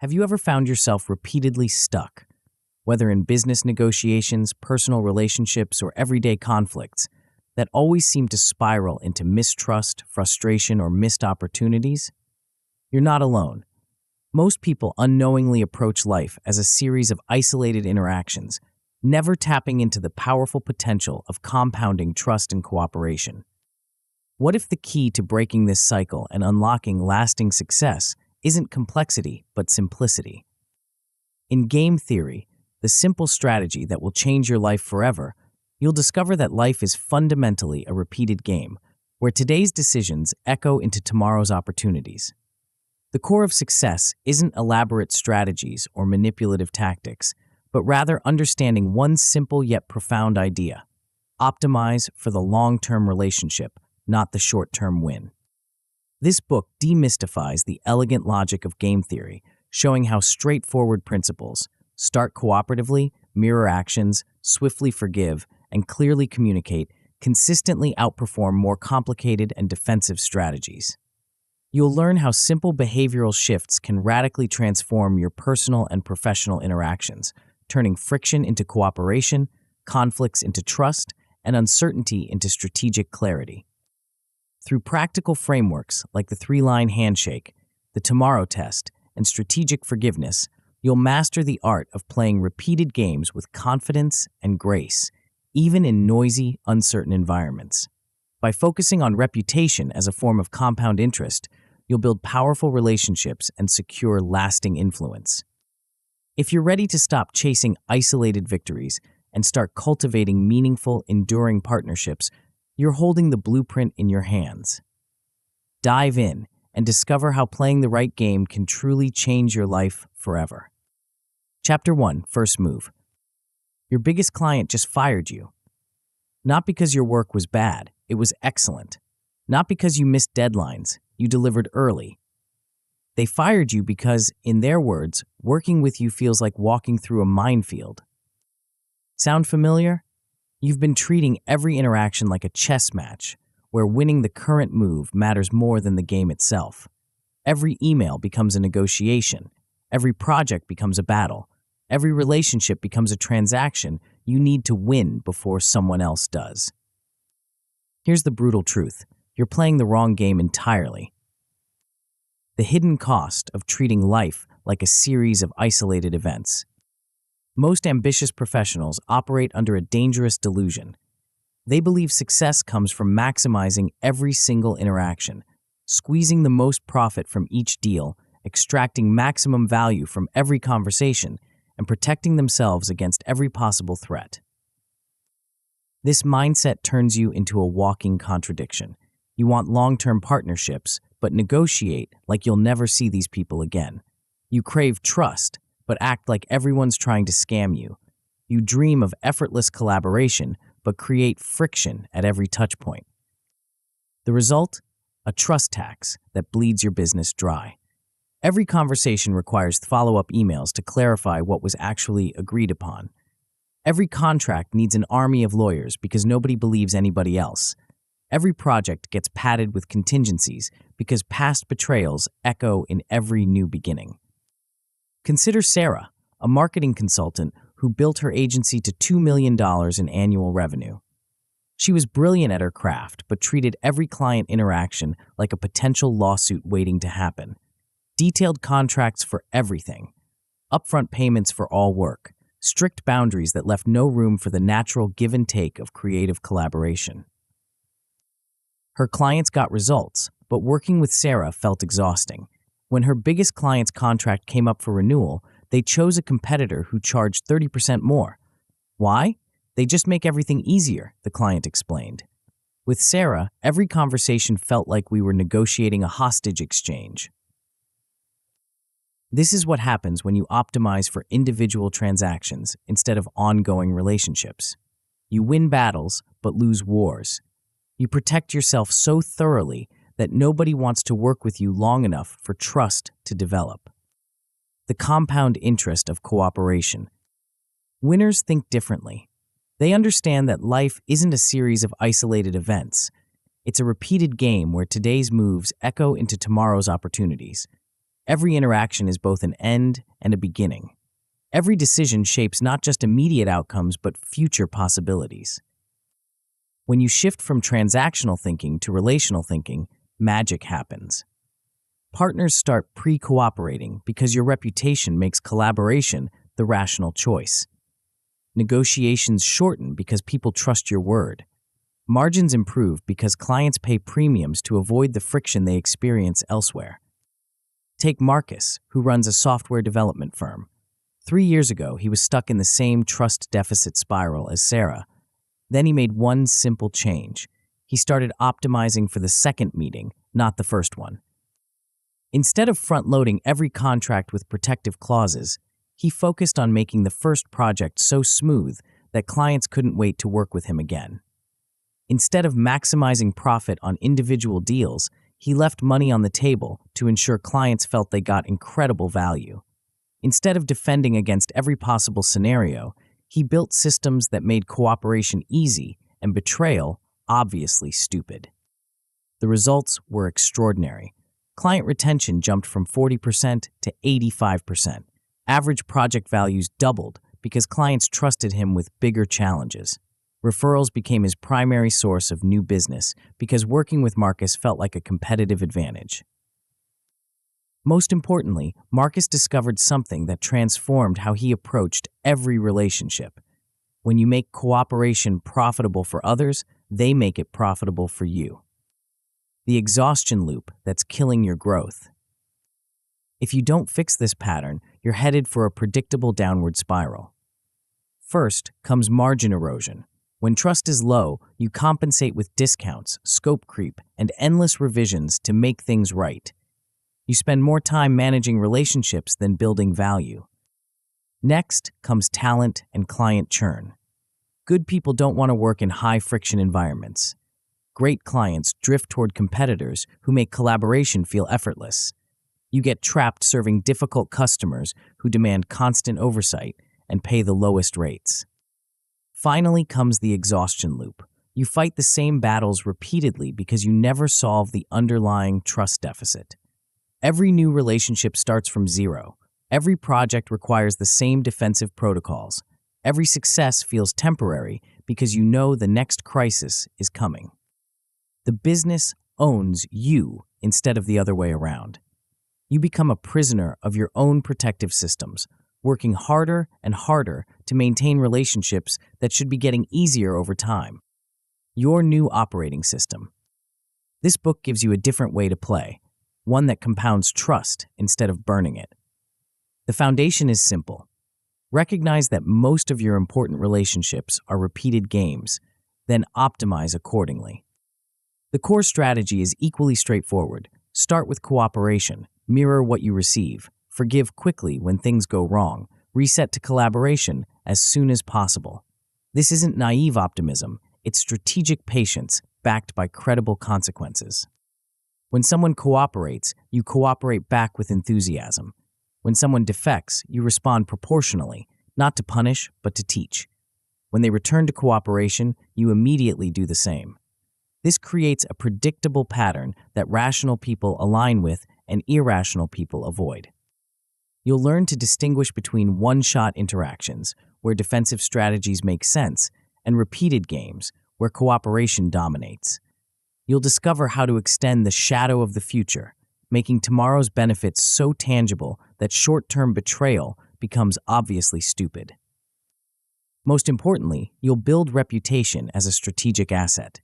Have you ever found yourself repeatedly stuck, whether in business negotiations, personal relationships, or everyday conflicts, that always seem to spiral into mistrust, frustration, or missed opportunities? You're not alone. Most people unknowingly approach life as a series of isolated interactions, never tapping into the powerful potential of compounding trust and cooperation. What if the key to breaking this cycle and unlocking lasting success isn't complexity, but simplicity? In game theory, the simple strategy that will change your life forever, you'll discover that life is fundamentally a repeated game, where today's decisions echo into tomorrow's opportunities. The core of success isn't elaborate strategies or manipulative tactics, but rather understanding one simple yet profound idea: optimize for the long-term relationship, not the short-term win. This book demystifies the elegant logic of game theory, showing how straightforward principles, start cooperatively, mirror actions, swiftly forgive, and clearly communicate, consistently outperform more complicated and defensive strategies. You'll learn how simple behavioral shifts can radically transform your personal and professional interactions, turning friction into cooperation, conflicts into trust, and uncertainty into strategic clarity. Through practical frameworks like the 3-line handshake, the tomorrow test, and strategic forgiveness, you'll master the art of playing repeated games with confidence and grace, even in noisy, uncertain environments. By focusing on reputation as a form of compound interest, you'll build powerful relationships and secure lasting influence. If you're ready to stop chasing isolated victories and start cultivating meaningful, enduring partnerships, you're holding the blueprint in your hands. Dive in and discover how playing the right game can truly change your life forever. Chapter 1, First Move. Your biggest client just fired you. Not because your work was bad, it was excellent. Not because you missed deadlines, you delivered early. They fired you because, in their words, working with you feels like walking through a minefield. Sound familiar? You've been treating every interaction like a chess match, where winning the current move matters more than the game itself. Every email becomes a negotiation. Every project becomes a battle. Every relationship becomes a transaction you need to win before someone else does. Here's the brutal truth. You're playing the wrong game entirely. The hidden cost of treating life like a series of isolated events. Most ambitious professionals operate under a dangerous delusion. They believe success comes from maximizing every single interaction, squeezing the most profit from each deal, extracting maximum value from every conversation, and protecting themselves against every possible threat. This mindset turns you into a walking contradiction. You want long-term partnerships, but negotiate like you'll never see these people again. You crave trust, but act like everyone's trying to scam you. You dream of effortless collaboration, but create friction at every touchpoint. The result? A trust tax that bleeds your business dry. Every conversation requires follow-up emails to clarify what was actually agreed upon. Every contract needs an army of lawyers because nobody believes anybody else. Every project gets padded with contingencies because past betrayals echo in every new beginning. Consider Sarah, a marketing consultant who built her agency to $2 million in annual revenue. She was brilliant at her craft, but treated every client interaction like a potential lawsuit waiting to happen. Detailed contracts for everything, upfront payments for all work, strict boundaries that left no room for the natural give and take of creative collaboration. Her clients got results, but working with Sarah felt exhausting. When her biggest client's contract came up for renewal, they chose a competitor who charged 30% more. Why? They just make everything easier, the client explained. With Sarah, every conversation felt like we were negotiating a hostage exchange. This is what happens when you optimize for individual transactions instead of ongoing relationships. You win battles, but lose wars. You protect yourself so thoroughly that nobody wants to work with you long enough for trust to develop. The compound interest of cooperation. Winners think differently. They understand that life isn't a series of isolated events. It's a repeated game where today's moves echo into tomorrow's opportunities. Every interaction is both an end and a beginning. Every decision shapes not just immediate outcomes, but future possibilities. When you shift from transactional thinking to relational thinking, magic happens. Partners start pre-cooperating because your reputation makes collaboration the rational choice. Negotiations shorten because people trust your word. Margins improve because clients pay premiums to avoid the friction they experience elsewhere. Take Marcus, who runs a software development firm. 3 years ago, he was stuck in the same trust deficit spiral as Sarah. Then he made one simple change. He started optimizing for the second meeting, not the first one. Instead of front-loading every contract with protective clauses, he focused on making the first project so smooth that clients couldn't wait to work with him again. Instead of maximizing profit on individual deals, he left money on the table to ensure clients felt they got incredible value. Instead of defending against every possible scenario, he built systems that made cooperation easy and betrayal obviously stupid. The results were extraordinary. Client retention jumped from 40% to 85%. Average project values doubled because clients trusted him with bigger challenges. Referrals became his primary source of new business because working with Marcus felt like a competitive advantage. Most importantly, Marcus discovered something that transformed how he approached every relationship. When you make cooperation profitable for others, they make it profitable for you. The exhaustion loop that's killing your growth. If you don't fix this pattern, you're headed for a predictable downward spiral. First comes margin erosion. When trust is low, you compensate with discounts, scope creep, and endless revisions to make things right. You spend more time managing relationships than building value. Next comes talent and client churn. Good people don't want to work in high-friction environments. Great clients drift toward competitors who make collaboration feel effortless. You get trapped serving difficult customers who demand constant oversight and pay the lowest rates. Finally comes the exhaustion loop. You fight the same battles repeatedly because you never solve the underlying trust deficit. Every new relationship starts from zero. Every project requires the same defensive protocols. Every success feels temporary because you know the next crisis is coming. The business owns you instead of the other way around. You become a prisoner of your own protective systems, working harder and harder to maintain relationships that should be getting easier over time. Your new operating system. This book gives you a different way to play, one that compounds trust instead of burning it. The foundation is simple. Recognize that most of your important relationships are repeated games, then optimize accordingly. The core strategy is equally straightforward. Start with cooperation. Mirror what you receive. Forgive quickly when things go wrong. Reset to collaboration as soon as possible. This isn't naive optimism. It's strategic patience backed by credible consequences. When someone cooperates, you cooperate back with enthusiasm. When someone defects, you respond proportionally, not to punish, but to teach. When they return to cooperation, you immediately do the same. This creates a predictable pattern that rational people align with and irrational people avoid. You'll learn to distinguish between one-shot interactions, where defensive strategies make sense, and repeated games, where cooperation dominates. You'll discover how to extend the shadow of the future, making tomorrow's benefits so tangible that short-term betrayal becomes obviously stupid. Most importantly, you'll build reputation as a strategic asset.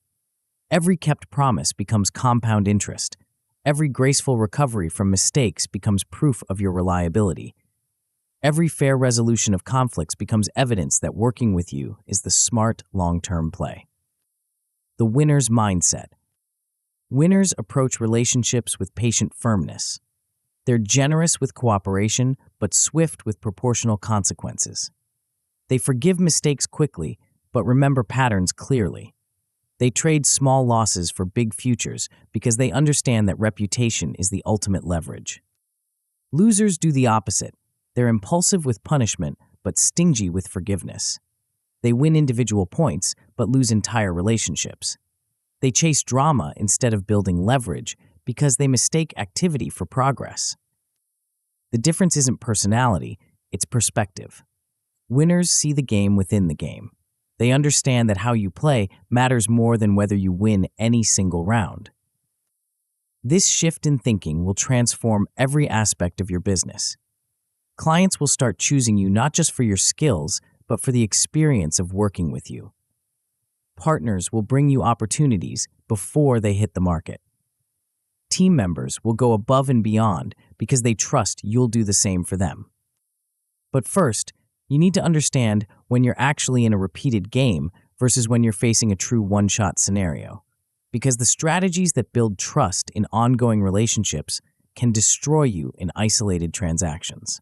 Every kept promise becomes compound interest. Every graceful recovery from mistakes becomes proof of your reliability. Every fair resolution of conflicts becomes evidence that working with you is the smart long-term play. The winner's mindset. Winners approach relationships with patient firmness. They're generous with cooperation, but swift with proportional consequences. They forgive mistakes quickly, but remember patterns clearly. They trade small losses for big futures because they understand that reputation is the ultimate leverage. Losers do the opposite. They're impulsive with punishment, but stingy with forgiveness. They win individual points, but lose entire relationships. They chase drama instead of building leverage because they mistake activity for progress. The difference isn't personality, it's perspective. Winners see the game within the game. They understand that how you play matters more than whether you win any single round. This shift in thinking will transform every aspect of your business. Clients will start choosing you not just for your skills, but for the experience of working with you. Partners will bring you opportunities before they hit the market. Team members will go above and beyond because they trust you'll do the same for them. But first, you need to understand when you're actually in a repeated game versus when you're facing a true one-shot scenario. Because the strategies that build trust in ongoing relationships can destroy you in isolated transactions.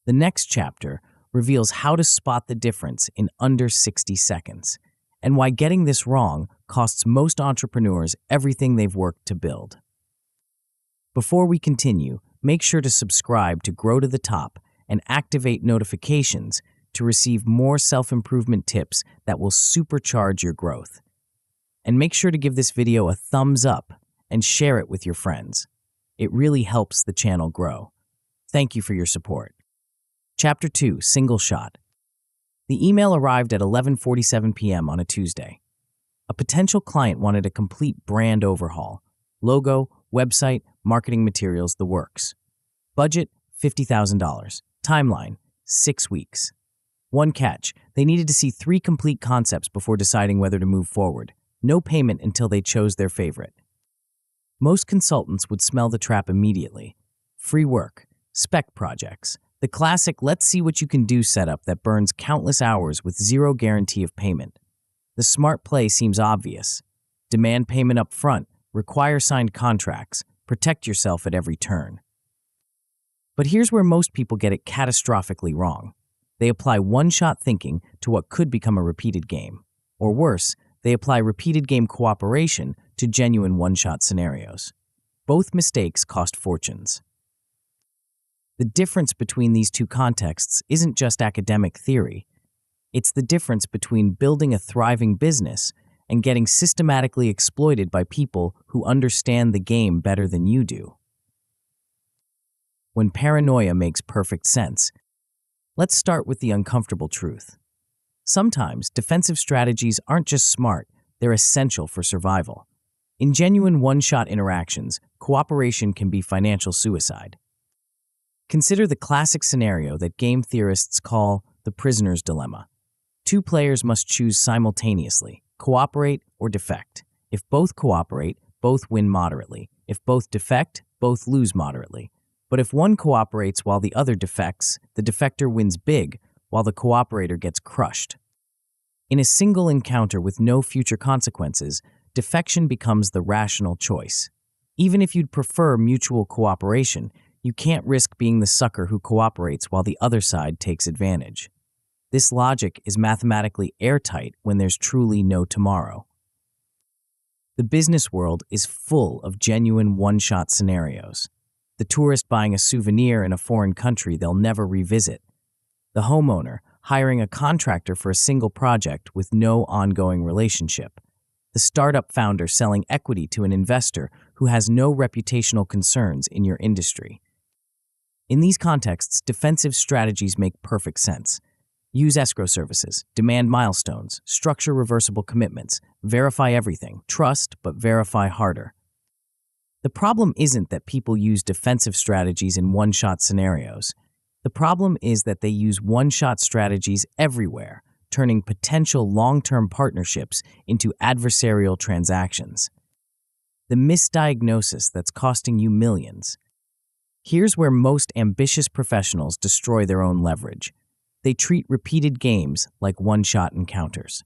The next chapter reveals how to spot the difference in under 60 seconds, and why getting this wrong costs most entrepreneurs everything they've worked to build. Before we continue, make sure to subscribe to Grow to the Top and activate notifications to receive more self-improvement tips that will supercharge your growth. And make sure to give this video a thumbs up and share it with your friends. It really helps the channel grow. Thank you for your support. Chapter 2, Single Shot. The email arrived at 11:47 p.m. on a Tuesday. A potential client wanted a complete brand overhaul. Logo, website, marketing materials, the works. Budget, $50,000. Timeline, 6 weeks. One catch, they needed to see 3 complete concepts before deciding whether to move forward. No payment until they chose their favorite. Most consultants would smell the trap immediately. Free work, spec projects, the classic let's see what you can do setup that burns countless hours with zero guarantee of payment. The smart play seems obvious. Demand payment up front, require signed contracts, protect yourself at every turn. But here's where most people get it catastrophically wrong. They apply one-shot thinking to what could become a repeated game. Or worse, they apply repeated game cooperation to genuine one-shot scenarios. Both mistakes cost fortunes. The difference between these two contexts isn't just academic theory. It's the difference between building a thriving business and getting systematically exploited by people who understand the game better than you do. When paranoia makes perfect sense, let's start with the uncomfortable truth. Sometimes defensive strategies aren't just smart, they're essential for survival. In genuine one-shot interactions, cooperation can be financial suicide. Consider the classic scenario that game theorists call the prisoner's dilemma. 2 players must choose simultaneously, cooperate or defect. If both cooperate, both win moderately. If both defect, both lose moderately. But if one cooperates while the other defects, the defector wins big, while the cooperator gets crushed. In a single encounter with no future consequences, defection becomes the rational choice. Even if you'd prefer mutual cooperation, you can't risk being the sucker who cooperates while the other side takes advantage. This logic is mathematically airtight when there's truly no tomorrow. The business world is full of genuine one-shot scenarios. The tourist buying a souvenir in a foreign country they'll never revisit. The homeowner hiring a contractor for a single project with no ongoing relationship. The startup founder selling equity to an investor who has no reputational concerns in your industry. In these contexts, defensive strategies make perfect sense. Use escrow services, demand milestones, structure reversible commitments, verify everything, trust but verify harder. The problem isn't that people use defensive strategies in one-shot scenarios. The problem is that they use one-shot strategies everywhere, turning potential long-term partnerships into adversarial transactions. The misdiagnosis that's costing you millions. Here's where most ambitious professionals destroy their own leverage. They treat repeated games like one-shot encounters.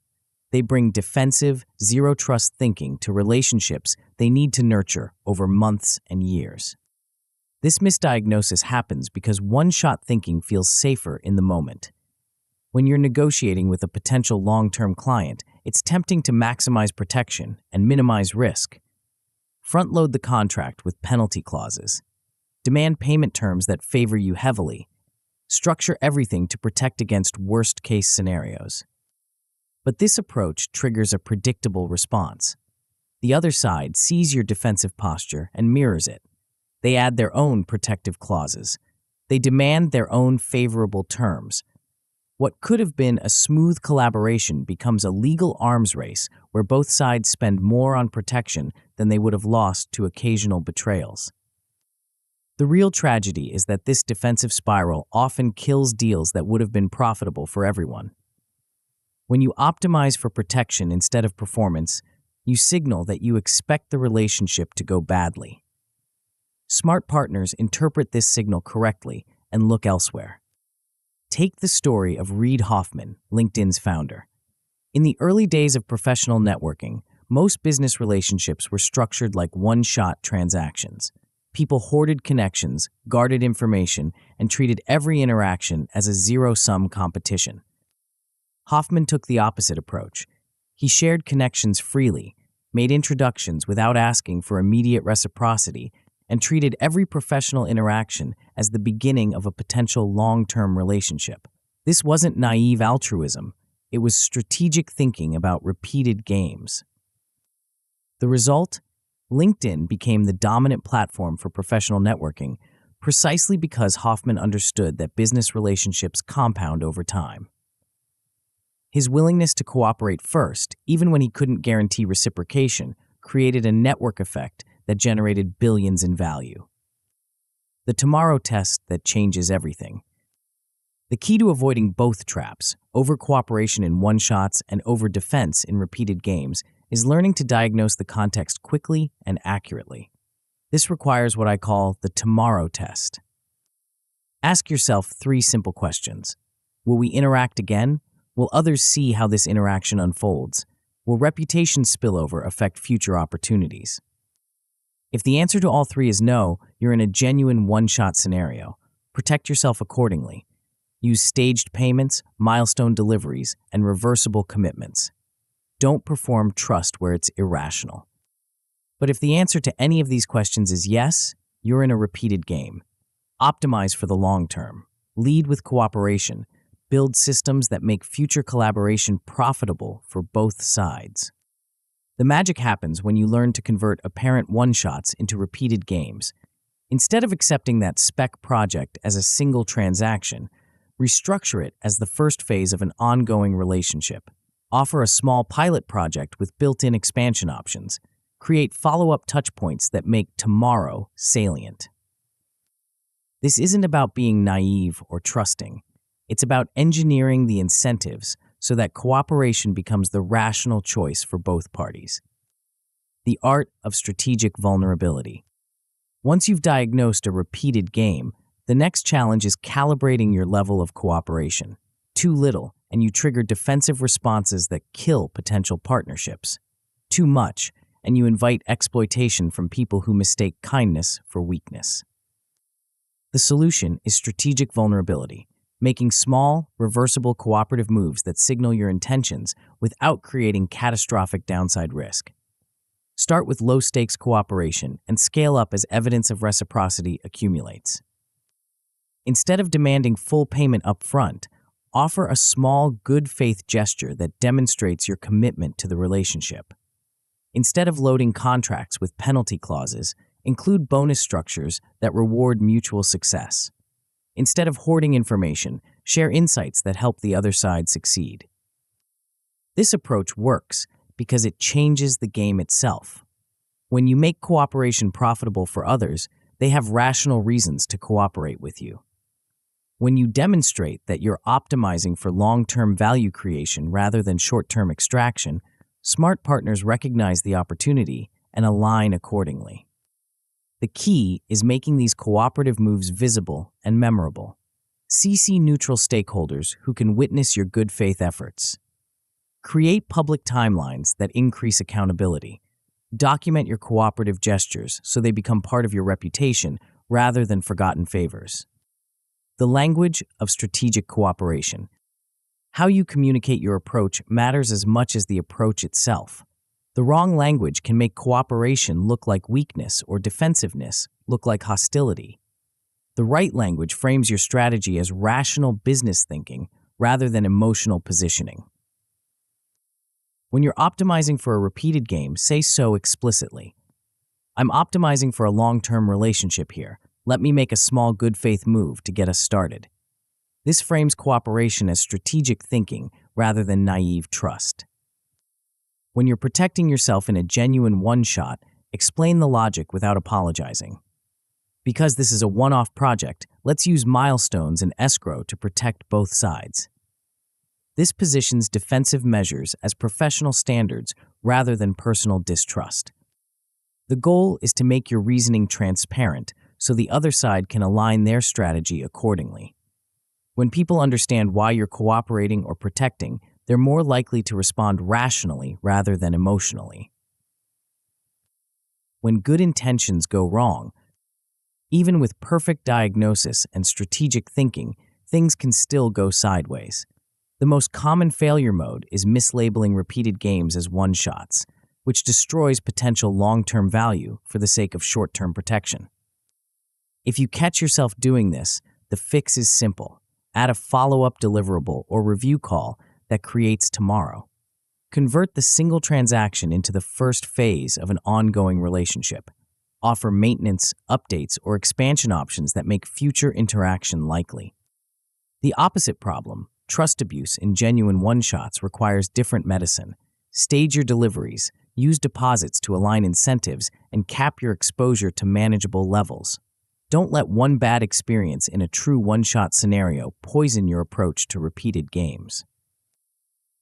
They bring defensive, zero-trust thinking to relationships they need to nurture over months and years. This misdiagnosis happens because one-shot thinking feels safer in the moment. When you're negotiating with a potential long-term client, it's tempting to maximize protection and minimize risk. Front-load the contract with penalty clauses. Demand payment terms that favor you heavily. Structure everything to protect against worst-case scenarios. But this approach triggers a predictable response. The other side sees your defensive posture and mirrors it. They add their own protective clauses. They demand their own favorable terms. What could have been a smooth collaboration becomes a legal arms race where both sides spend more on protection than they would have lost to occasional betrayals. The real tragedy is that this defensive spiral often kills deals that would have been profitable for everyone. When you optimize for protection instead of performance, you signal that you expect the relationship to go badly. Smart partners interpret this signal correctly and look elsewhere. Take the story of Reid Hoffman, LinkedIn's founder. In the early days of professional networking, most business relationships were structured like one-shot transactions. People hoarded connections, guarded information, and treated every interaction as a zero-sum competition. Hoffman took the opposite approach. He shared connections freely, made introductions without asking for immediate reciprocity, and treated every professional interaction as the beginning of a potential long-term relationship. This wasn't naive altruism. It was strategic thinking about repeated games. The result? LinkedIn became the dominant platform for professional networking precisely because Hoffman understood that business relationships compound over time. His willingness to cooperate first, even when he couldn't guarantee reciprocation, created a network effect that generated billions in value. The tomorrow test that changes everything. The key to avoiding both traps, over-cooperation in one-shots and over-defense in repeated games, is learning to diagnose the context quickly and accurately. This requires what I call the tomorrow test. Ask yourself 3 simple questions. Will we interact again? Will others see how this interaction unfolds? Will reputation spillover affect future opportunities? If the answer to all 3 is no, you're in a genuine one-shot scenario. Protect yourself accordingly. Use staged payments, milestone deliveries, and reversible commitments. Don't perform trust where it's irrational. But if the answer to any of these questions is yes, you're in a repeated game. Optimize for the long term. Lead with cooperation. Build systems that make future collaboration profitable for both sides. The magic happens when you learn to convert apparent one-shots into repeated games. Instead of accepting that spec project as a single transaction, restructure it as the first phase of an ongoing relationship. Offer a small pilot project with built-in expansion options. Create follow-up touchpoints that make tomorrow salient. This isn't about being naive or trusting. It's about engineering the incentives so that cooperation becomes the rational choice for both parties. The art of strategic vulnerability. Once you've diagnosed a repeated game, the next challenge is calibrating your level of cooperation. Too little, and you trigger defensive responses that kill potential partnerships. Too much, and you invite exploitation from people who mistake kindness for weakness. The solution is strategic vulnerability. Making small, reversible cooperative moves that signal your intentions without creating catastrophic downside risk. Start with low-stakes cooperation and scale up as evidence of reciprocity accumulates. Instead of demanding full payment up front, offer a small, good-faith gesture that demonstrates your commitment to the relationship. Instead of loading contracts with penalty clauses, include bonus structures that reward mutual success. Instead of hoarding information, share insights that help the other side succeed. This approach works because it changes the game itself. When you make cooperation profitable for others, they have rational reasons to cooperate with you. When you demonstrate that you're optimizing for long-term value creation rather than short-term extraction, smart partners recognize the opportunity and align accordingly. The key is making these cooperative moves visible and memorable. CC neutral stakeholders who can witness your good faith efforts. Create public timelines that increase accountability. Document your cooperative gestures so they become part of your reputation rather than forgotten favors. The language of strategic cooperation. How you communicate your approach matters as much as the approach itself. The wrong language can make cooperation look like weakness or defensiveness look like hostility. The right language frames your strategy as rational business thinking rather than emotional positioning. When you're optimizing for a repeated game, say so explicitly. I'm optimizing for a long-term relationship here. Let me make a small good faith move to get us started. This frames cooperation as strategic thinking rather than naive trust. When you're protecting yourself in a genuine one-shot, explain the logic without apologizing. Because this is a one-off project, let's use milestones and escrow to protect both sides. This positions defensive measures as professional standards rather than personal distrust. The goal is to make your reasoning transparent so the other side can align their strategy accordingly. When people understand why you're cooperating or protecting, they're more likely to respond rationally rather than emotionally. When good intentions go wrong, even with perfect diagnosis and strategic thinking, things can still go sideways. The most common failure mode is mislabeling repeated games as one-shots, which destroys potential long-term value for the sake of short-term protection. If you catch yourself doing this, the fix is simple. Add a follow-up deliverable or review call that creates tomorrow. Convert the single transaction into the first phase of an ongoing relationship. Offer maintenance, updates, or expansion options that make future interaction likely. The opposite problem, trust abuse in genuine one-shots, requires different medicine. Stage your deliveries, use deposits to align incentives, and cap your exposure to manageable levels. Don't let one bad experience in a true one-shot scenario poison your approach to repeated games.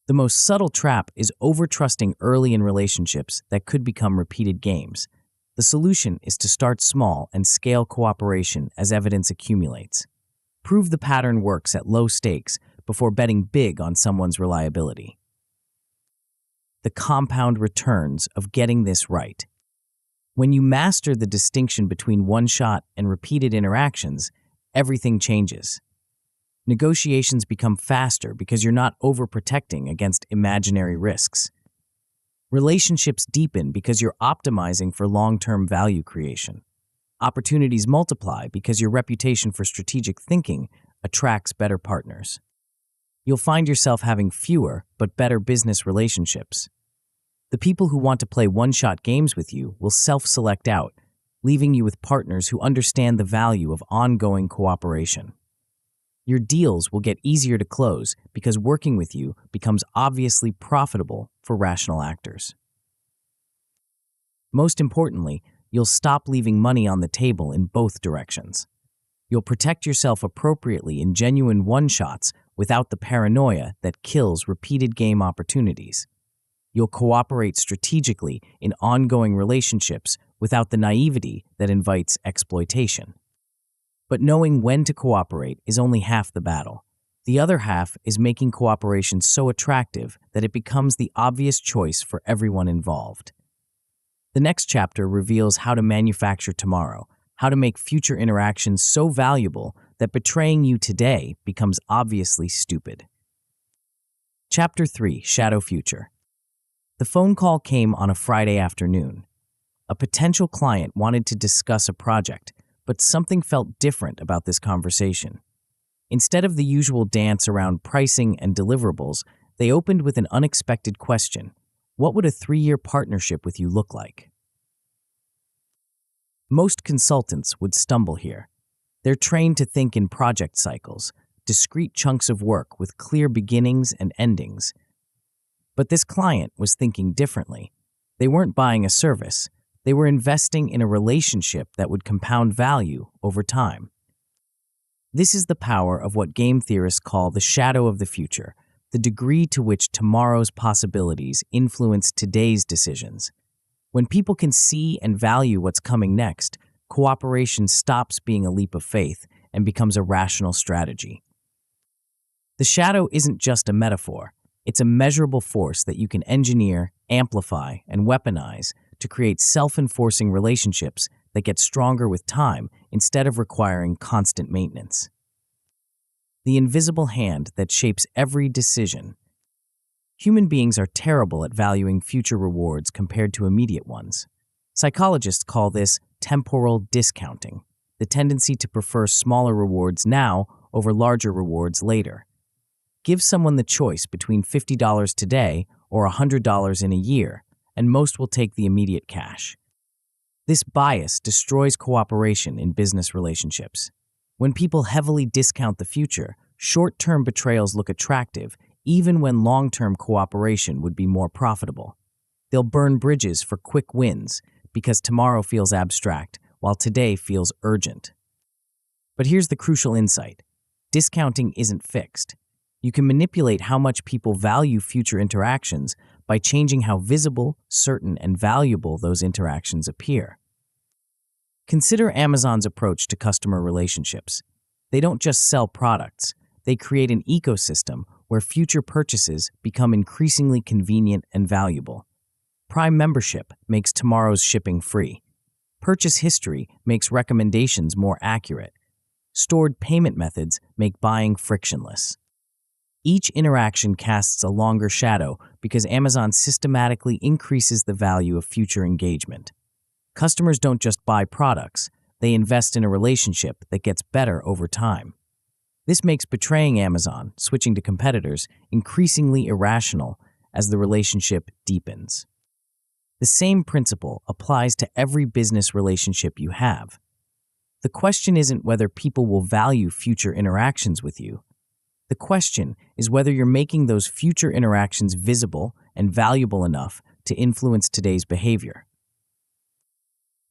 The most subtle trap is over-trusting early in relationships that could become repeated games. The solution is to start small and scale cooperation as evidence accumulates. Prove the pattern works at low stakes before betting big on someone's reliability. The compound returns of getting this right. When you master the distinction between one-shot and repeated interactions, everything changes. Negotiations become faster because you're not overprotecting against imaginary risks. Relationships deepen because you're optimizing for long-term value creation. Opportunities multiply because your reputation for strategic thinking attracts better partners. You'll find yourself having fewer but better business relationships. The people who want to play one-shot games with you will self-select out, leaving you with partners who understand the value of ongoing cooperation. Your deals will get easier to close because working with you becomes obviously profitable for rational actors. Most importantly, you'll stop leaving money on the table in both directions. You'll protect yourself appropriately in genuine one-shots without the paranoia that kills repeated game opportunities. You'll cooperate strategically in ongoing relationships without the naivety that invites exploitation. But knowing when to cooperate is only half the battle. The other half is making cooperation so attractive that it becomes the obvious choice for everyone involved. The next chapter reveals how to manufacture tomorrow, how to make future interactions so valuable that betraying you today becomes obviously stupid. Chapter 3: Shadow Future. The phone call came on a Friday afternoon. A potential client wanted to discuss a project, but something felt different about this conversation. Instead of the usual dance around pricing and deliverables, they opened with an unexpected question. What would a 3-year partnership with you look like? Most consultants would stumble here. They're trained to think in project cycles, discrete chunks of work with clear beginnings and endings. But this client was thinking differently. They weren't buying a service. They were investing in a relationship that would compound value over time. This is the power of what game theorists call the shadow of the future, the degree to which tomorrow's possibilities influence today's decisions. When people can see and value what's coming next, cooperation stops being a leap of faith and becomes a rational strategy. The shadow isn't just a metaphor. It's a measurable force that you can engineer, amplify, and weaponize to create self-enforcing relationships that get stronger with time instead of requiring constant maintenance. The invisible hand that shapes every decision. Human beings are terrible at valuing future rewards compared to immediate ones. Psychologists call this temporal discounting, the tendency to prefer smaller rewards now over larger rewards later. Give someone the choice between $50 today or $100 in a year, and most will take the immediate cash. This bias destroys cooperation in business relationships. When people heavily discount the future, short-term betrayals look attractive, even when long-term cooperation would be more profitable. They'll burn bridges for quick wins because tomorrow feels abstract, while today feels urgent. But here's the crucial insight. Discounting isn't fixed. You can manipulate how much people value future interactions by changing how visible, certain, and valuable those interactions appear. Consider Amazon's approach to customer relationships. They don't just sell products, they create an ecosystem where future purchases become increasingly convenient and valuable. Prime membership makes tomorrow's shipping free. Purchase history makes recommendations more accurate. Stored payment methods make buying frictionless. Each interaction casts a longer shadow because Amazon systematically increases the value of future engagement. Customers don't just buy products, they invest in a relationship that gets better over time. This makes betraying Amazon, switching to competitors, increasingly irrational as the relationship deepens. The same principle applies to every business relationship you have. The question isn't whether people will value future interactions with you. The question is whether you're making those future interactions visible and valuable enough to influence today's behavior.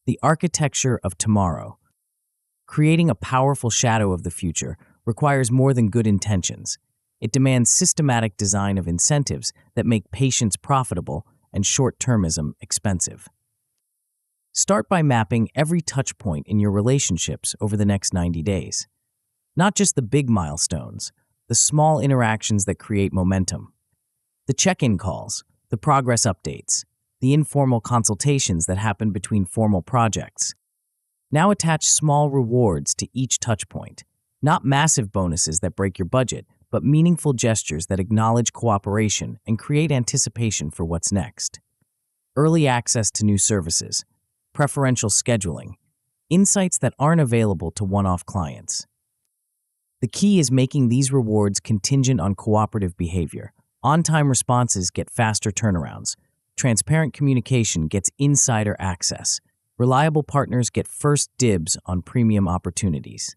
The architecture of tomorrow. Creating a powerful shadow of the future requires more than good intentions. It demands systematic design of incentives that make patience profitable and short-termism expensive. Start by mapping every touch point in your relationships over the next 90 days. Not just the big milestones, the small interactions that create momentum. The check-in calls, the progress updates, the informal consultations that happen between formal projects. Now attach small rewards to each touch point, not massive bonuses that break your budget, but meaningful gestures that acknowledge cooperation and create anticipation for what's next. Early access to new services, preferential scheduling, insights that aren't available to one-off clients. The key is making these rewards contingent on cooperative behavior. On-time responses get faster turnarounds. Transparent communication gets insider access. Reliable partners get first dibs on premium opportunities.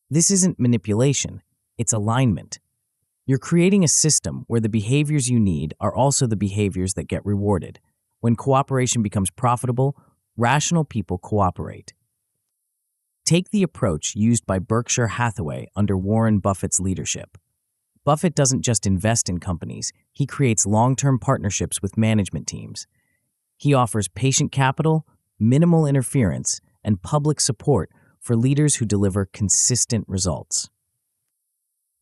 This isn't manipulation, it's alignment. You're creating a system where the behaviors you need are also the behaviors that get rewarded. When cooperation becomes profitable, rational people cooperate. Take the approach used by Berkshire Hathaway under Warren Buffett's leadership. Buffett doesn't just invest in companies, he creates long-term partnerships with management teams. He offers patient capital, minimal interference, and public support for leaders who deliver consistent results.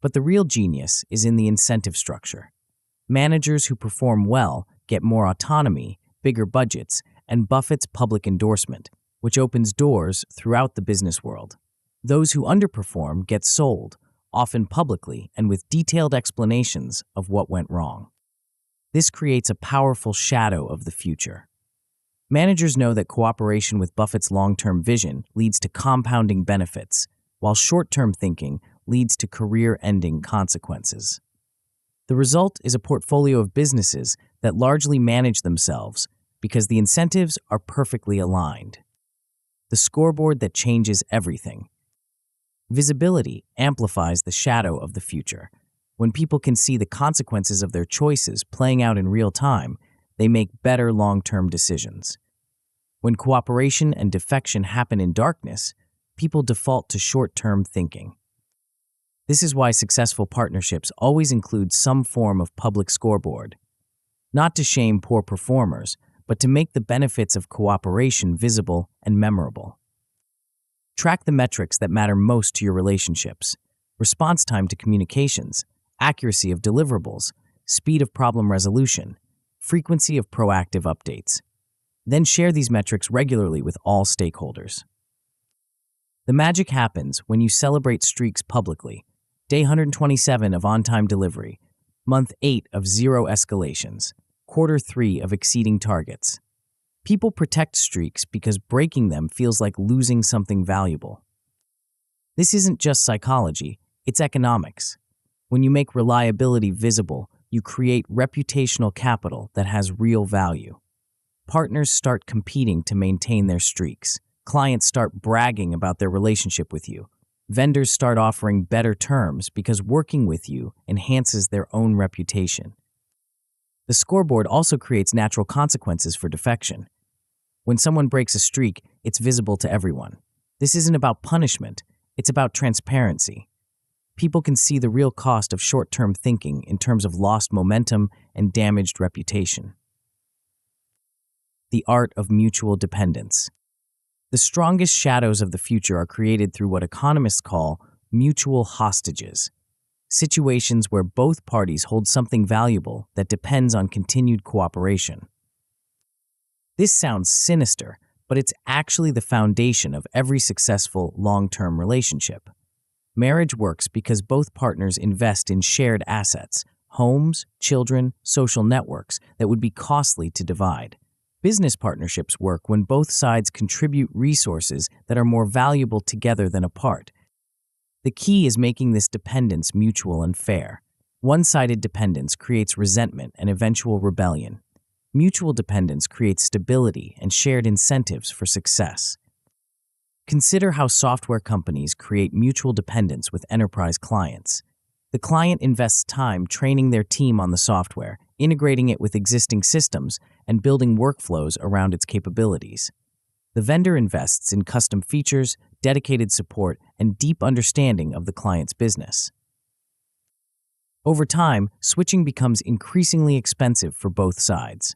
But the real genius is in the incentive structure. Managers who perform well get more autonomy, bigger budgets, and Buffett's public endorsement, which opens doors throughout the business world. Those who underperform get sold, often publicly and with detailed explanations of what went wrong. This creates a powerful shadow of the future. Managers know that cooperation with Buffett's long-term vision leads to compounding benefits, while short-term thinking leads to career-ending consequences. The result is a portfolio of businesses that largely manage themselves because the incentives are perfectly aligned. The scoreboard that changes everything. Visibility amplifies the shadow of the future. When people can see the consequences of their choices playing out in real time, they make better long-term decisions. When cooperation and defection happen in darkness, people default to short-term thinking. This is why successful partnerships always include some form of public scoreboard. Not to shame poor performers, but to make the benefits of cooperation visible and memorable. Track the metrics that matter most to your relationships: response time to communications, accuracy of deliverables, speed of problem resolution, frequency of proactive updates. Then share these metrics regularly with all stakeholders. The magic happens when you celebrate streaks publicly. Day 127 of on-time delivery, month 8 of 0 escalations, quarter 3 of exceeding targets. People protect streaks because breaking them feels like losing something valuable. This isn't just psychology, it's economics. When you make reliability visible, you create reputational capital that has real value. Partners start competing to maintain their streaks. Clients start bragging about their relationship with you. Vendors start offering better terms because working with you enhances their own reputation. The scoreboard also creates natural consequences for defection. When someone breaks a streak, it's visible to everyone. This isn't about punishment, it's about transparency. People can see the real cost of short-term thinking in terms of lost momentum and damaged reputation. The art of mutual dependence. The strongest shadows of the future are created through what economists call mutual hostages, situations where both parties hold something valuable that depends on continued cooperation. This sounds sinister, but it's actually the foundation of every successful long-term relationship. Marriage works because both partners invest in shared assets, homes, children, social networks that would be costly to divide. Business partnerships work when both sides contribute resources that are more valuable together than apart. The key is making this dependence mutual and fair. One-sided dependence creates resentment and eventual rebellion. Mutual dependence creates stability and shared incentives for success. Consider how software companies create mutual dependence with enterprise clients. The client invests time training their team on the software, integrating it with existing systems, and building workflows around its capabilities. The vendor invests in custom features, dedicated support, and deep understanding of the client's business. Over time, switching becomes increasingly expensive for both sides.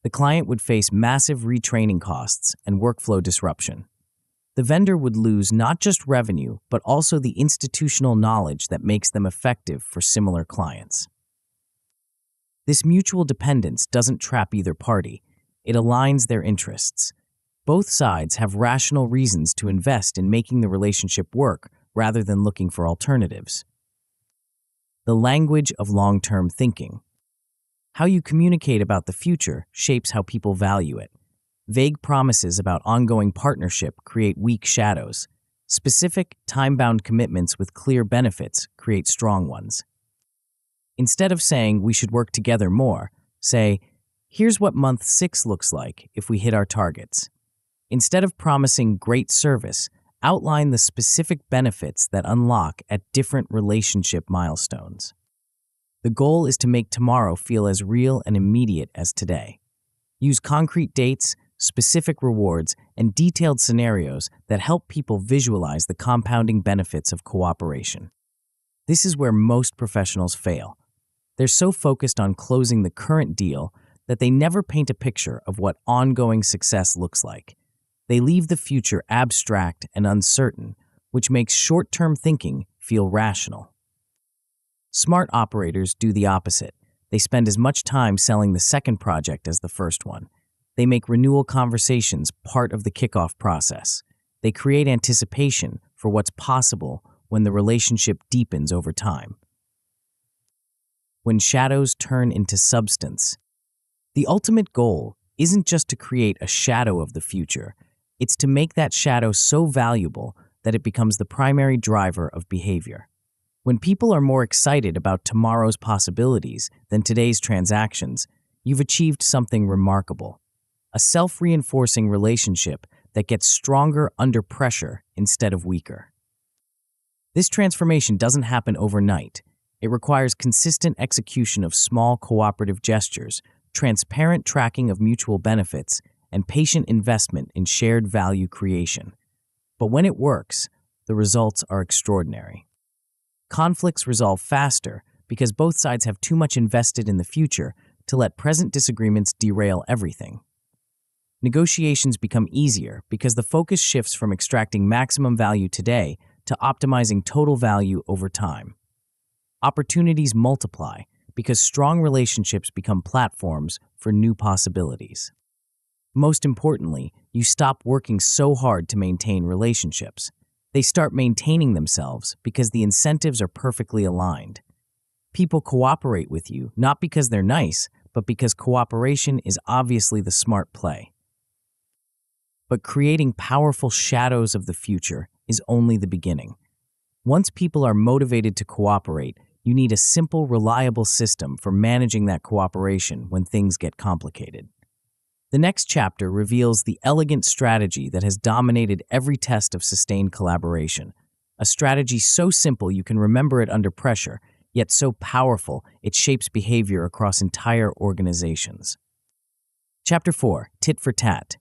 The client would face massive retraining costs and workflow disruption. The vendor would lose not just revenue, but also the institutional knowledge that makes them effective for similar clients. This mutual dependence doesn't trap either party. It aligns their interests. Both sides have rational reasons to invest in making the relationship work rather than looking for alternatives. The language of long-term thinking. How you communicate about the future shapes how people value it. Vague promises about ongoing partnership create weak shadows. Specific, time-bound commitments with clear benefits create strong ones. Instead of saying we should work together more, say, here's what month 6 looks like if we hit our targets. Instead of promising great service, outline the specific benefits that unlock at different relationship milestones. The goal is to make tomorrow feel as real and immediate as today. Use concrete dates, specific rewards, and detailed scenarios that help people visualize the compounding benefits of cooperation. This is where most professionals fail. They're so focused on closing the current deal that they never paint a picture of what ongoing success looks like. They leave the future abstract and uncertain, which makes short-term thinking feel rational. Smart operators do the opposite. They spend as much time selling the second project as the first one. They make renewal conversations part of the kickoff process. They create anticipation for what's possible when the relationship deepens over time. When shadows turn into substance. The ultimate goal isn't just to create a shadow of the future. It's to make that shadow so valuable that it becomes the primary driver of behavior. When people are more excited about tomorrow's possibilities than today's transactions, you've achieved something remarkable. A self-reinforcing relationship that gets stronger under pressure instead of weaker. This transformation doesn't happen overnight. It requires consistent execution of small cooperative gestures, transparent tracking of mutual benefits, and patient investment in shared value creation. But when it works, the results are extraordinary. Conflicts resolve faster because both sides have too much invested in the future to let present disagreements derail everything. Negotiations become easier because the focus shifts from extracting maximum value today to optimizing total value over time. Opportunities multiply because strong relationships become platforms for new possibilities. Most importantly, you stop working so hard to maintain relationships. They start maintaining themselves because the incentives are perfectly aligned. People cooperate with you not because they're nice, but because cooperation is obviously the smart play. But creating powerful shadows of the future is only the beginning. Once people are motivated to cooperate, you need a simple, reliable system for managing that cooperation when things get complicated. The next chapter reveals the elegant strategy that has dominated every test of sustained collaboration. A strategy so simple you can remember it under pressure, yet so powerful it shapes behavior across entire organizations. Chapter 4. Tit for Tat.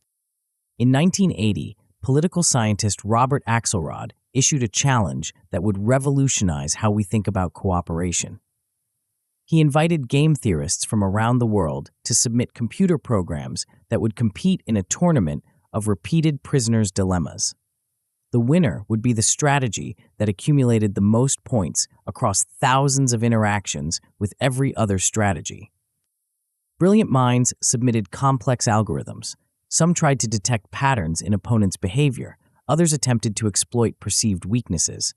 In 1980, political scientist Robert Axelrod issued a challenge that would revolutionize how we think about cooperation. He invited game theorists from around the world to submit computer programs that would compete in a tournament of repeated prisoners' dilemmas. The winner would be the strategy that accumulated the most points across thousands of interactions with every other strategy. Brilliant minds submitted complex algorithms. Some tried to detect patterns in opponents' behavior. Others attempted to exploit perceived weaknesses.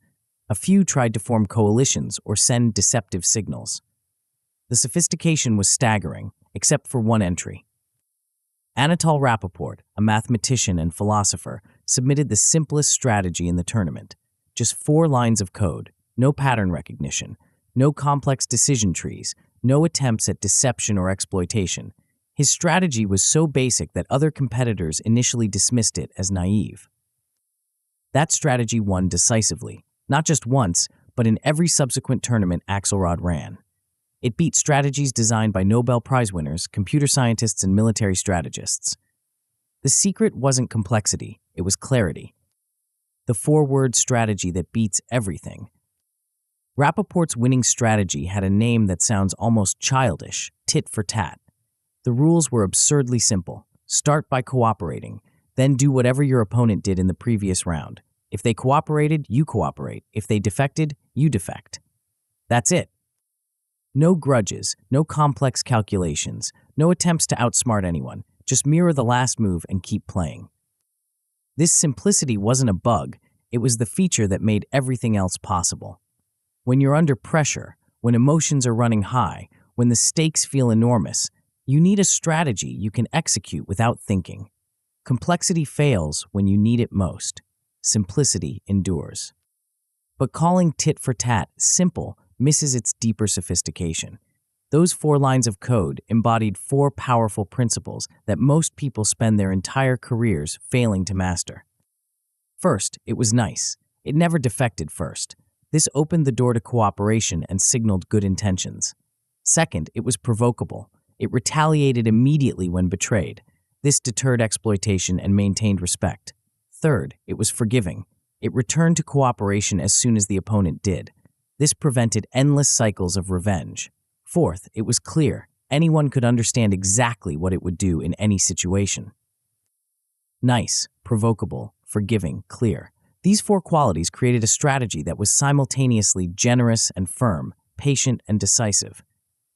A few tried to form coalitions or send deceptive signals. The sophistication was staggering, except for one entry. Anatol Rappaport, a mathematician and philosopher, submitted the simplest strategy in the tournament. Just 4 lines of code, no pattern recognition, no complex decision trees, no attempts at deception or exploitation. His strategy was so basic that other competitors initially dismissed it as naive. That strategy won decisively, not just once, but in every subsequent tournament Axelrod ran. It beat strategies designed by Nobel Prize winners, computer scientists, and military strategists. The secret wasn't complexity, it was clarity. The 4-word strategy that beats everything. Rappaport's winning strategy had a name that sounds almost childish: tit for tat. The rules were absurdly simple. Start by cooperating, then do whatever your opponent did in the previous round. If they cooperated, you cooperate. If they defected, you defect. That's it. No grudges, no complex calculations, no attempts to outsmart anyone. Just mirror the last move and keep playing. This simplicity wasn't a bug, it was the feature that made everything else possible. When you're under pressure, when emotions are running high, when the stakes feel enormous, you need a strategy you can execute without thinking. Complexity fails when you need it most. Simplicity endures. But calling tit for tat simple misses its deeper sophistication. Those 4 lines of code embodied 4 powerful principles that most people spend their entire careers failing to master. First, it was nice. It never defected first. This opened the door to cooperation and signaled good intentions. Second, it was provocable. It retaliated immediately when betrayed. This deterred exploitation and maintained respect. Third, it was forgiving. It returned to cooperation as soon as the opponent did. This prevented endless cycles of revenge. Fourth, it was clear. Anyone could understand exactly what it would do in any situation. Nice, provocable, forgiving, clear. These 4 qualities created a strategy that was simultaneously generous and firm, patient and decisive.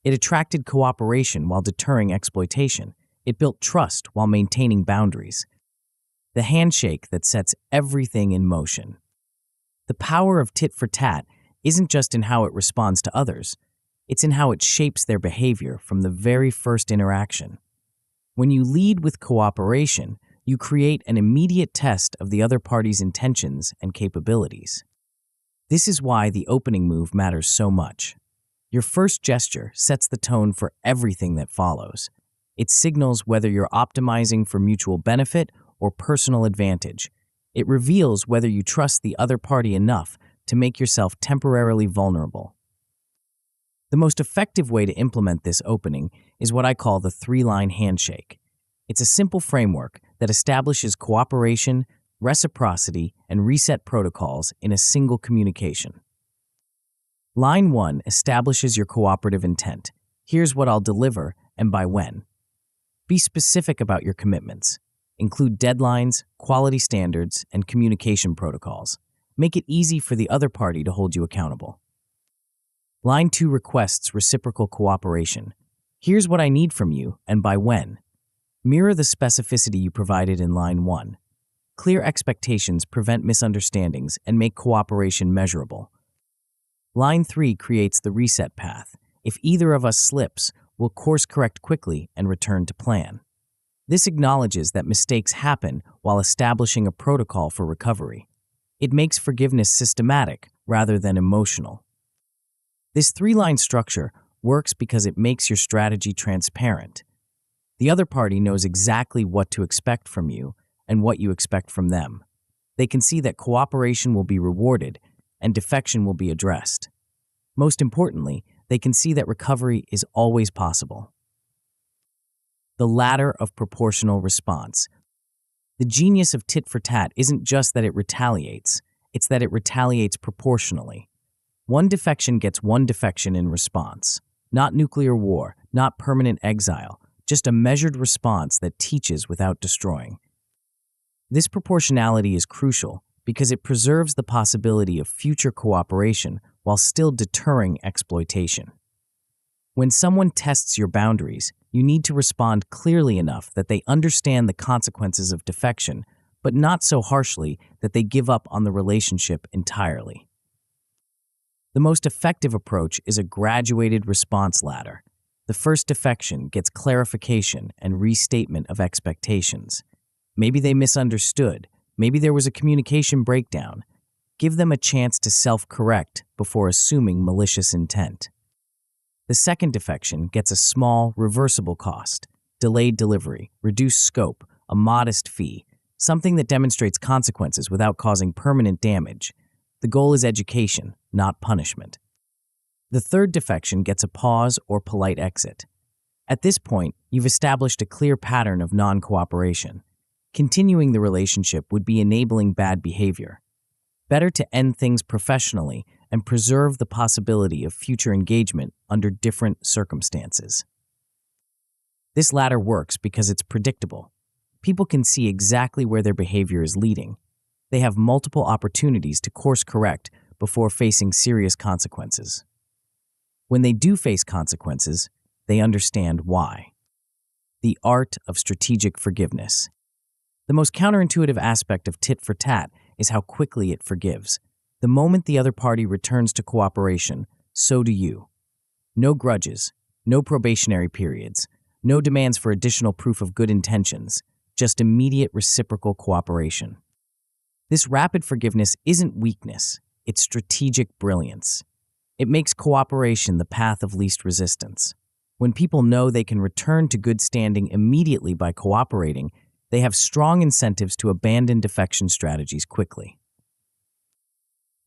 It attracted cooperation while deterring exploitation. It built trust while maintaining boundaries. The handshake that sets everything in motion. The power of tit for tat isn't just in how it responds to others, it's in how it shapes their behavior from the very first interaction. When you lead with cooperation, you create an immediate test of the other party's intentions and capabilities. This is why the opening move matters so much. Your first gesture sets the tone for everything that follows. It signals whether you're optimizing for mutual benefit or personal advantage. It reveals whether you trust the other party enough to make yourself temporarily vulnerable. The most effective way to implement this opening is what I call the 3-line handshake. It's a simple framework that establishes cooperation, reciprocity, and reset protocols in a single communication. Line 1 establishes your cooperative intent. Here's what I'll deliver and by when. Be specific about your commitments. Include deadlines, quality standards, and communication protocols. Make it easy for the other party to hold you accountable. Line 2 requests reciprocal cooperation. Here's what I need from you and by when. Mirror the specificity you provided in line 1. Clear expectations prevent misunderstandings and make cooperation measurable. Line 3 creates the reset path. If either of us slips, we'll course correct quickly and return to plan. This acknowledges that mistakes happen while establishing a protocol for recovery. It makes forgiveness systematic rather than emotional. This 3-line structure works because it makes your strategy transparent. The other party knows exactly what to expect from you and what you expect from them. They can see that cooperation will be rewarded and defection will be addressed. Most importantly, they can see that recovery is always possible. The ladder of proportional response. The genius of tit for tat isn't just that it retaliates, it's that it retaliates proportionally. One defection gets one defection in response. Not nuclear war, not permanent exile, just a measured response that teaches without destroying. This proportionality is crucial because it preserves the possibility of future cooperation while still deterring exploitation. When someone tests your boundaries, you need to respond clearly enough that they understand the consequences of defection, but not so harshly that they give up on the relationship entirely. The most effective approach is a graduated response ladder. The first defection gets clarification and restatement of expectations. Maybe they misunderstood. Maybe there was a communication breakdown. Give them a chance to self-correct before assuming malicious intent. The second defection gets a small, reversible cost, delayed delivery, reduced scope, a modest fee, something that demonstrates consequences without causing permanent damage. The goal is education, not punishment. The third defection gets a pause or polite exit. At this point, you've established a clear pattern of non-cooperation. Continuing the relationship would be enabling bad behavior. Better to end things professionally and preserve the possibility of future engagement under different circumstances. This ladder works because it's predictable. People can see exactly where their behavior is leading. They have multiple opportunities to course correct before facing serious consequences. When they do face consequences, they understand why. The art of strategic forgiveness. The most counterintuitive aspect of tit for tat is how quickly it forgives. The moment the other party returns to cooperation, so do you. No grudges, no probationary periods, no demands for additional proof of good intentions, just immediate reciprocal cooperation. This rapid forgiveness isn't weakness, it's strategic brilliance. It makes cooperation the path of least resistance. When people know they can return to good standing immediately by cooperating, they have strong incentives to abandon defection strategies quickly.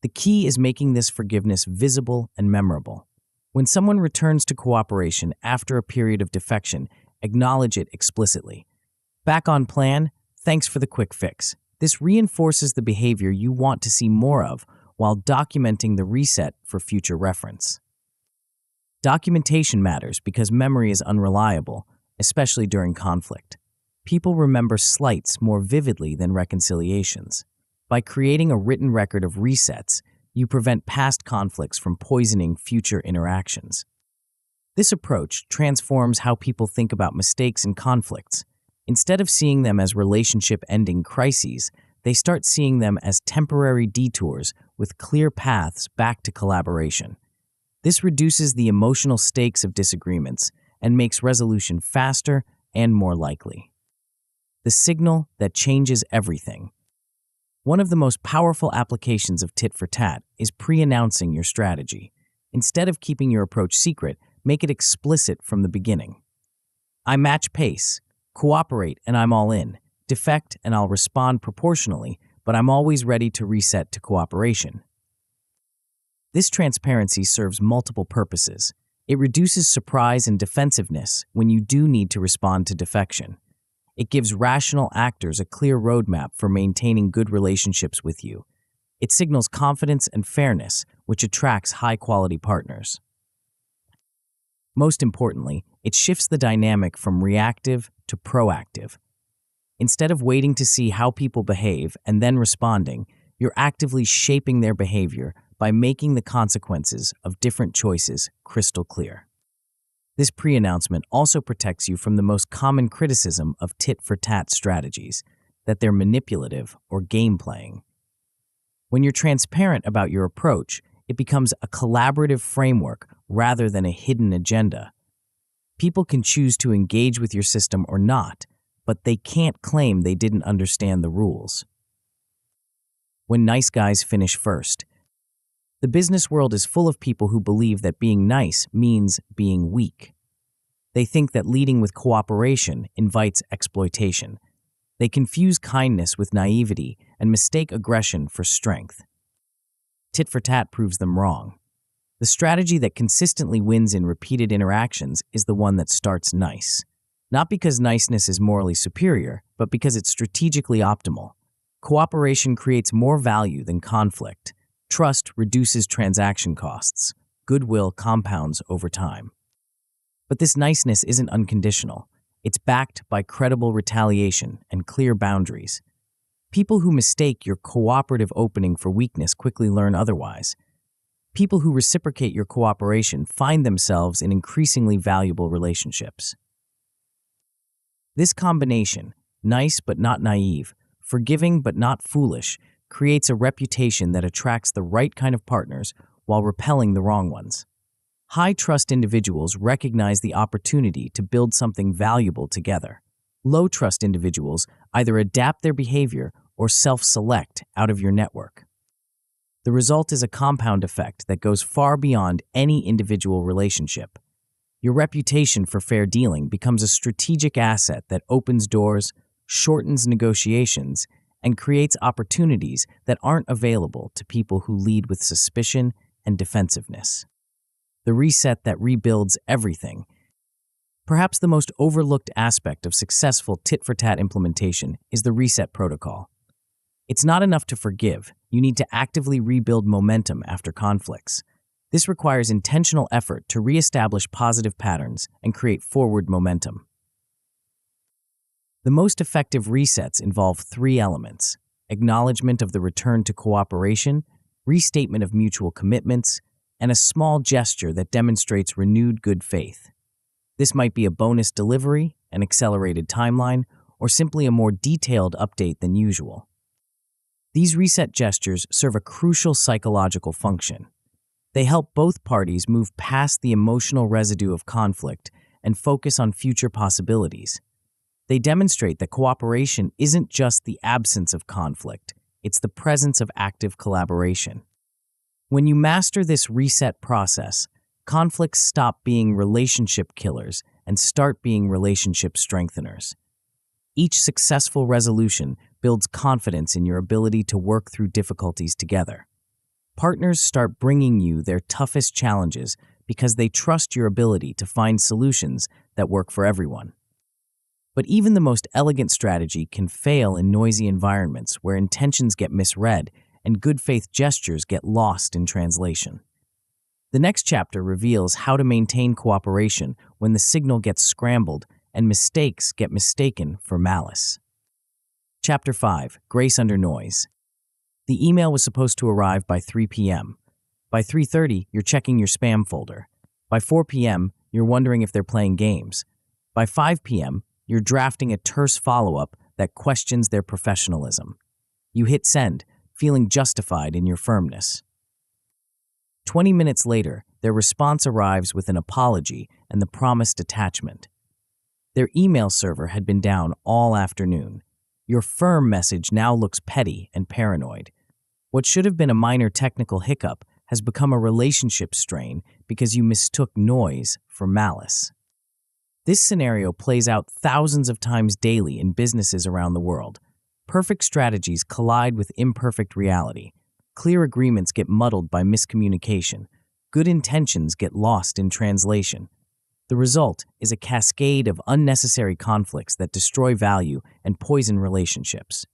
The key is making this forgiveness visible and memorable. When someone returns to cooperation after a period of defection, acknowledge it explicitly. Back on plan, thanks for the quick fix. This reinforces the behavior you want to see more of while documenting the reset for future reference. Documentation matters because memory is unreliable, especially during conflict. People remember slights more vividly than reconciliations. By creating a written record of resets, you prevent past conflicts from poisoning future interactions. This approach transforms how people think about mistakes and conflicts. Instead of seeing them as relationship-ending crises, they start seeing them as temporary detours with clear paths back to collaboration. This reduces the emotional stakes of disagreements and makes resolution faster and more likely. The signal that changes everything. One of the most powerful applications of tit for tat is pre-announcing your strategy. Instead of keeping your approach secret, make it explicit from the beginning. I match pace, cooperate, and I'm all in. Defect, and I'll respond proportionally, but I'm always ready to reset to cooperation. This transparency serves multiple purposes. It reduces surprise and defensiveness when you do need to respond to defection. It gives rational actors a clear roadmap for maintaining good relationships with you. It signals confidence and fairness, which attracts high-quality partners. Most importantly, it shifts the dynamic from reactive to proactive. Instead of waiting to see how people behave and then responding, you're actively shaping their behavior by making the consequences of different choices crystal clear. This pre-announcement also protects you from the most common criticism of tit-for-tat strategies, that they're manipulative or game-playing. When you're transparent about your approach, it becomes a collaborative framework rather than a hidden agenda. People can choose to engage with your system or not, but they can't claim they didn't understand the rules. When nice guys finish first. The business world is full of people who believe that being nice means being weak. They think that leading with cooperation invites exploitation. They confuse kindness with naivety and mistake aggression for strength. Tit for tat proves them wrong. The strategy that consistently wins in repeated interactions is the one that starts nice. Not because niceness is morally superior, but because it's strategically optimal. Cooperation creates more value than conflict. Trust reduces transaction costs. Goodwill compounds over time. But this niceness isn't unconditional. It's backed by credible retaliation and clear boundaries. People who mistake your cooperative opening for weakness quickly learn otherwise. People who reciprocate your cooperation find themselves in increasingly valuable relationships. This combination, nice but not naive, forgiving but not foolish, creates a reputation that attracts the right kind of partners while repelling the wrong ones. High-trust individuals recognize the opportunity to build something valuable together. Low-trust individuals either adapt their behavior or self-select out of your network. The result is a compound effect that goes far beyond any individual relationship. Your reputation for fair dealing becomes a strategic asset that opens doors, shortens negotiations, and creates opportunities that aren't available to people who lead with suspicion and defensiveness. The reset that rebuilds everything. Perhaps the most overlooked aspect of successful tit-for-tat implementation is the reset protocol. It's not enough to forgive. You need to actively rebuild momentum after conflicts. This requires intentional effort to reestablish positive patterns and create forward momentum. The most effective resets involve three elements: acknowledgement of the return to cooperation, restatement of mutual commitments, and a small gesture that demonstrates renewed good faith. This might be a bonus delivery, an accelerated timeline, or simply a more detailed update than usual. These reset gestures serve a crucial psychological function. They help both parties move past the emotional residue of conflict and focus on future possibilities. They demonstrate that cooperation isn't just the absence of conflict, it's the presence of active collaboration. When you master this reset process, conflicts stop being relationship killers and start being relationship strengtheners. Each successful resolution builds confidence in your ability to work through difficulties together. Partners start bringing you their toughest challenges because they trust your ability to find solutions that work for everyone. But even the most elegant strategy can fail in noisy environments where intentions get misread and good faith gestures get lost in translation. The next chapter reveals how to maintain cooperation when the signal gets scrambled and mistakes get mistaken for malice. Chapter 5. Grace Under Noise. The email was supposed to arrive by 3 p.m. By 3:30, you're checking your spam folder. By 4 p.m., you're wondering if they're playing games. By 5 p.m., you're drafting a terse follow-up that questions their professionalism. You hit send, feeling justified in your firmness. 20 minutes later, their response arrives with an apology and the promised attachment. Their email server had been down all afternoon. Your firm message now looks petty and paranoid. What should have been a minor technical hiccup has become a relationship strain because you mistook noise for malice. This scenario plays out thousands of times daily in businesses around the world. Perfect strategies collide with imperfect reality. Clear agreements get muddled by miscommunication. Good intentions get lost in translation. The result is a cascade of unnecessary conflicts that destroy value and poison relationships.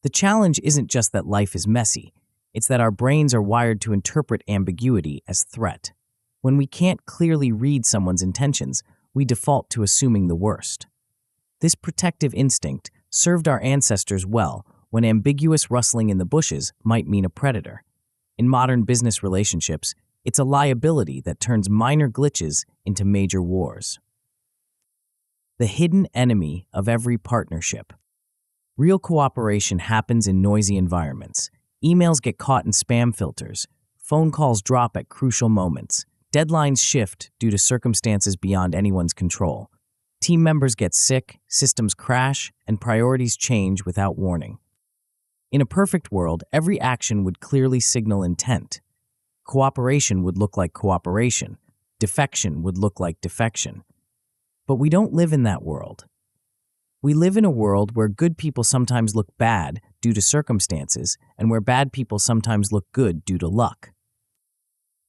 The challenge isn't just that life is messy, it's that our brains are wired to interpret ambiguity as threat. When we can't clearly read someone's intentions, we default to assuming the worst. This protective instinct served our ancestors well when ambiguous rustling in the bushes might mean a predator. In modern business relationships, it's a liability that turns minor glitches into major wars. The hidden enemy of every partnership. Real cooperation happens in noisy environments. Emails get caught in spam filters. Phone calls drop at crucial moments. Deadlines shift due to circumstances beyond anyone's control. Team members get sick, systems crash, and priorities change without warning. In a perfect world, every action would clearly signal intent. Cooperation would look like cooperation. Defection would look like defection. But we don't live in that world. We live in a world where good people sometimes look bad due to circumstances and where bad people sometimes look good due to luck.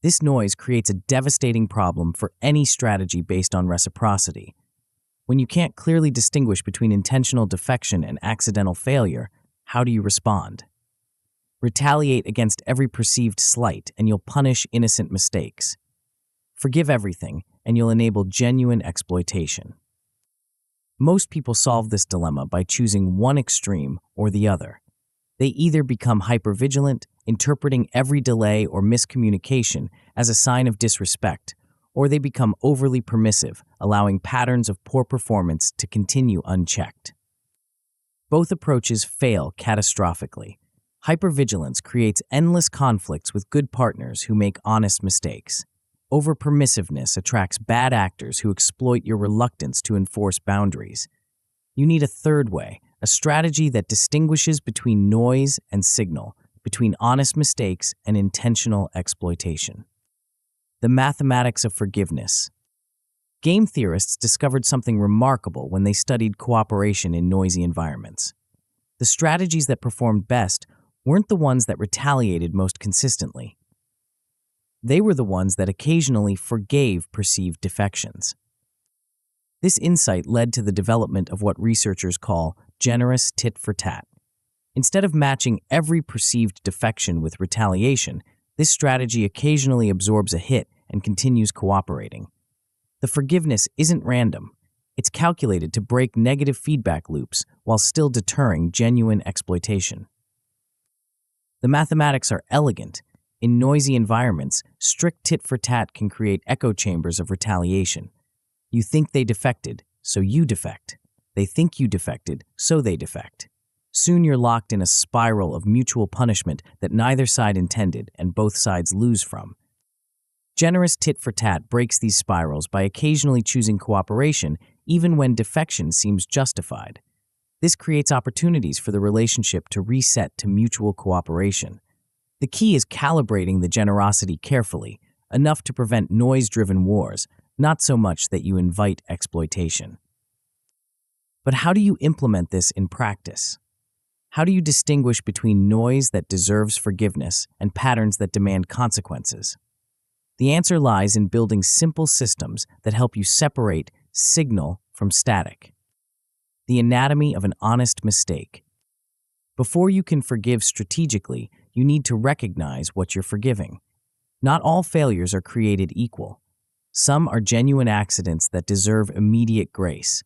This noise creates a devastating problem for any strategy based on reciprocity. When you can't clearly distinguish between intentional defection and accidental failure, how do you respond? Retaliate against every perceived slight, and you'll punish innocent mistakes. Forgive everything, and you'll enable genuine exploitation. Most people solve this dilemma by choosing one extreme or the other. They either become hypervigilant, interpreting every delay or miscommunication as a sign of disrespect, or they become overly permissive, allowing patterns of poor performance to continue unchecked. Both approaches fail catastrophically. Hypervigilance creates endless conflicts with good partners who make honest mistakes. Overpermissiveness attracts bad actors who exploit your reluctance to enforce boundaries. You need a third way, a strategy that distinguishes between noise and signal, between honest mistakes and intentional exploitation. The mathematics of forgiveness. Game theorists discovered something remarkable when they studied cooperation in noisy environments. The strategies that performed best weren't the ones that retaliated most consistently. They were the ones that occasionally forgave perceived defections. This insight led to the development of what researchers call generous tit-for-tat. Instead of matching every perceived defection with retaliation, this strategy occasionally absorbs a hit and continues cooperating. The forgiveness isn't random. It's calculated to break negative feedback loops while still deterring genuine exploitation. The mathematics are elegant. In noisy environments, strict tit-for-tat can create echo chambers of retaliation. You think they defected, so you defect. They think you defected, so they defect. Soon you're locked in a spiral of mutual punishment that neither side intended and both sides lose from. Generous tit-for-tat breaks these spirals by occasionally choosing cooperation even when defection seems justified. This creates opportunities for the relationship to reset to mutual cooperation. The key is calibrating the generosity carefully, enough to prevent noise-driven wars, not so much that you invite exploitation. But how do you implement this in practice? How do you distinguish between noise that deserves forgiveness and patterns that demand consequences? The answer lies in building simple systems that help you separate signal from static. The anatomy of an honest mistake. Before you can forgive strategically, you need to recognize what you're forgiving. Not all failures are created equal. Some are genuine accidents that deserve immediate grace.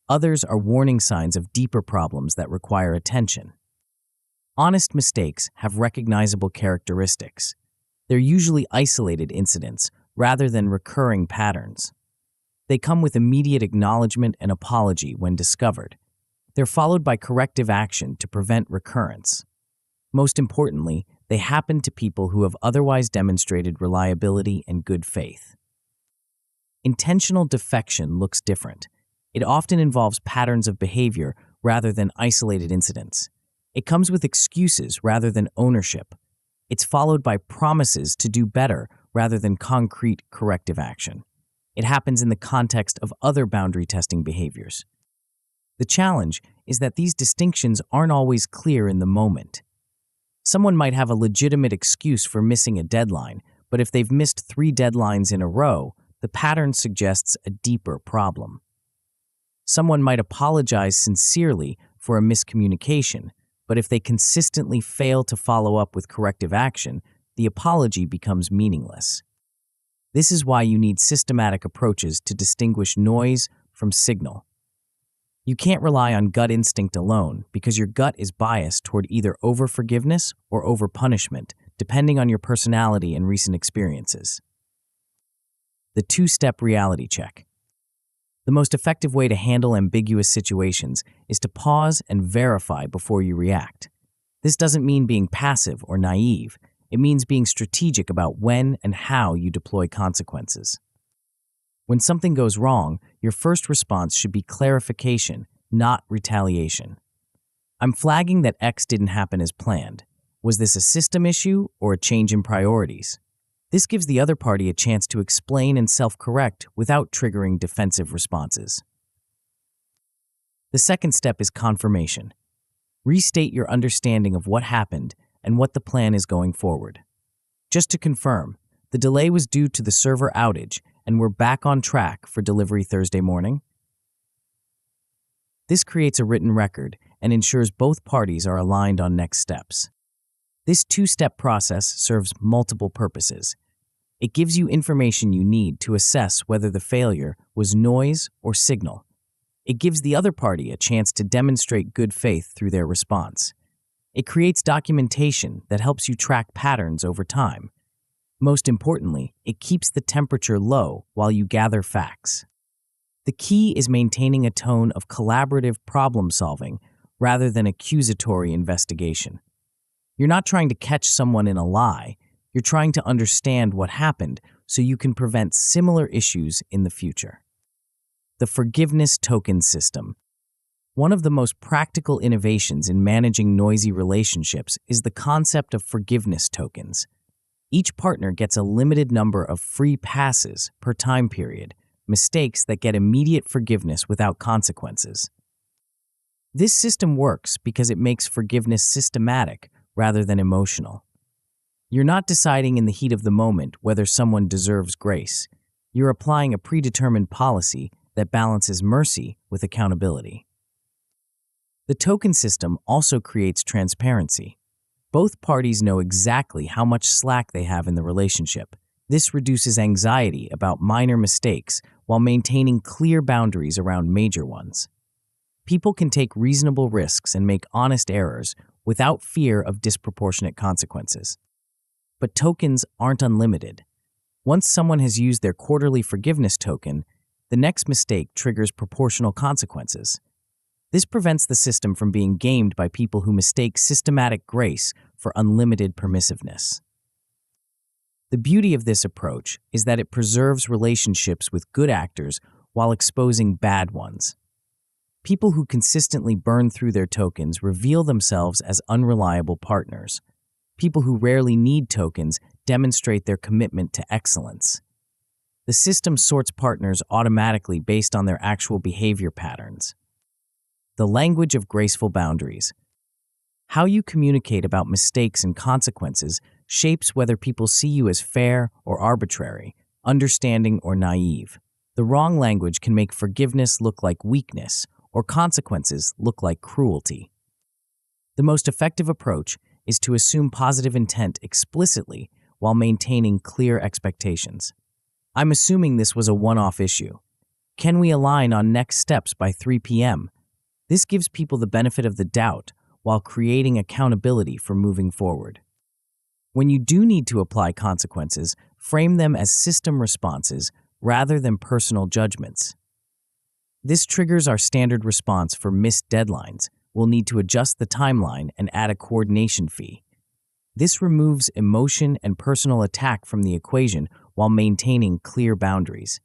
Others are warning signs of deeper problems that require attention. Honest mistakes have recognizable characteristics. They're usually isolated incidents rather than recurring patterns. They come with immediate acknowledgement and apology when discovered. They're followed by corrective action to prevent recurrence. Most importantly, they happen to people who have otherwise demonstrated reliability and good faith. Intentional defection looks different. It often involves patterns of behavior rather than isolated incidents. It comes with excuses rather than ownership. It's followed by promises to do better rather than concrete corrective action. It happens in the context of other boundary testing behaviors. The challenge is that these distinctions aren't always clear in the moment. Someone might have a legitimate excuse for missing a deadline, but if they've missed 3 deadlines in a row, the pattern suggests a deeper problem. Someone might apologize sincerely for a miscommunication, but if they consistently fail to follow up with corrective action, the apology becomes meaningless. This is why you need systematic approaches to distinguish noise from signal. You can't rely on gut instinct alone because your gut is biased toward either over-forgiveness or over-punishment, depending on your personality and recent experiences. The 2-step reality check. The most effective way to handle ambiguous situations is to pause and verify before you react. This doesn't mean being passive or naive. It means being strategic about when and how you deploy consequences. When something goes wrong, your first response should be clarification, not retaliation. I'm flagging that X didn't happen as planned. Was this a system issue or a change in priorities? This gives the other party a chance to explain and self-correct without triggering defensive responses. The second step is confirmation. Restate your understanding of what happened and what the plan is going forward. Just to confirm, the delay was due to the server outage and we're back on track for delivery Thursday morning. This creates a written record and ensures both parties are aligned on next steps. This two-step process serves multiple purposes. It gives you information you need to assess whether the failure was noise or signal. It gives the other party a chance to demonstrate good faith through their response. It creates documentation that helps you track patterns over time. Most importantly, it keeps the temperature low while you gather facts. The key is maintaining a tone of collaborative problem-solving rather than accusatory investigation. You're not trying to catch someone in a lie. You're trying to understand what happened so you can prevent similar issues in the future. The forgiveness token system. One of the most practical innovations in managing noisy relationships is the concept of forgiveness tokens. Each partner gets a limited number of free passes per time period, mistakes that get immediate forgiveness without consequences. This system works because it makes forgiveness systematic rather than emotional. You're not deciding in the heat of the moment whether someone deserves grace. You're applying a predetermined policy that balances mercy with accountability. The token system also creates transparency. Both parties know exactly how much slack they have in the relationship. This reduces anxiety about minor mistakes while maintaining clear boundaries around major ones. People can take reasonable risks and make honest errors without fear of disproportionate consequences. But tokens aren't unlimited. Once someone has used their quarterly forgiveness token, the next mistake triggers proportional consequences. This prevents the system from being gamed by people who mistake systematic grace for unlimited permissiveness. The beauty of this approach is that it preserves relationships with good actors while exposing bad ones. People who consistently burn through their tokens reveal themselves as unreliable partners. People who rarely need tokens demonstrate their commitment to excellence. The system sorts partners automatically based on their actual behavior patterns. The language of graceful boundaries. How you communicate about mistakes and consequences shapes whether people see you as fair or arbitrary, understanding or naive. The wrong language can make forgiveness look like weakness or consequences look like cruelty. The most effective approach is to assume positive intent explicitly while maintaining clear expectations. I'm assuming this was a one-off issue. Can we align on next steps by 3 p.m.? This gives people the benefit of the doubt while creating accountability for moving forward. When you do need to apply consequences, frame them as system responses rather than personal judgments. This triggers our standard response for missed deadlines. We'll need to adjust the timeline and add a coordination fee. This removes emotion and personal attack from the equation while maintaining clear boundaries.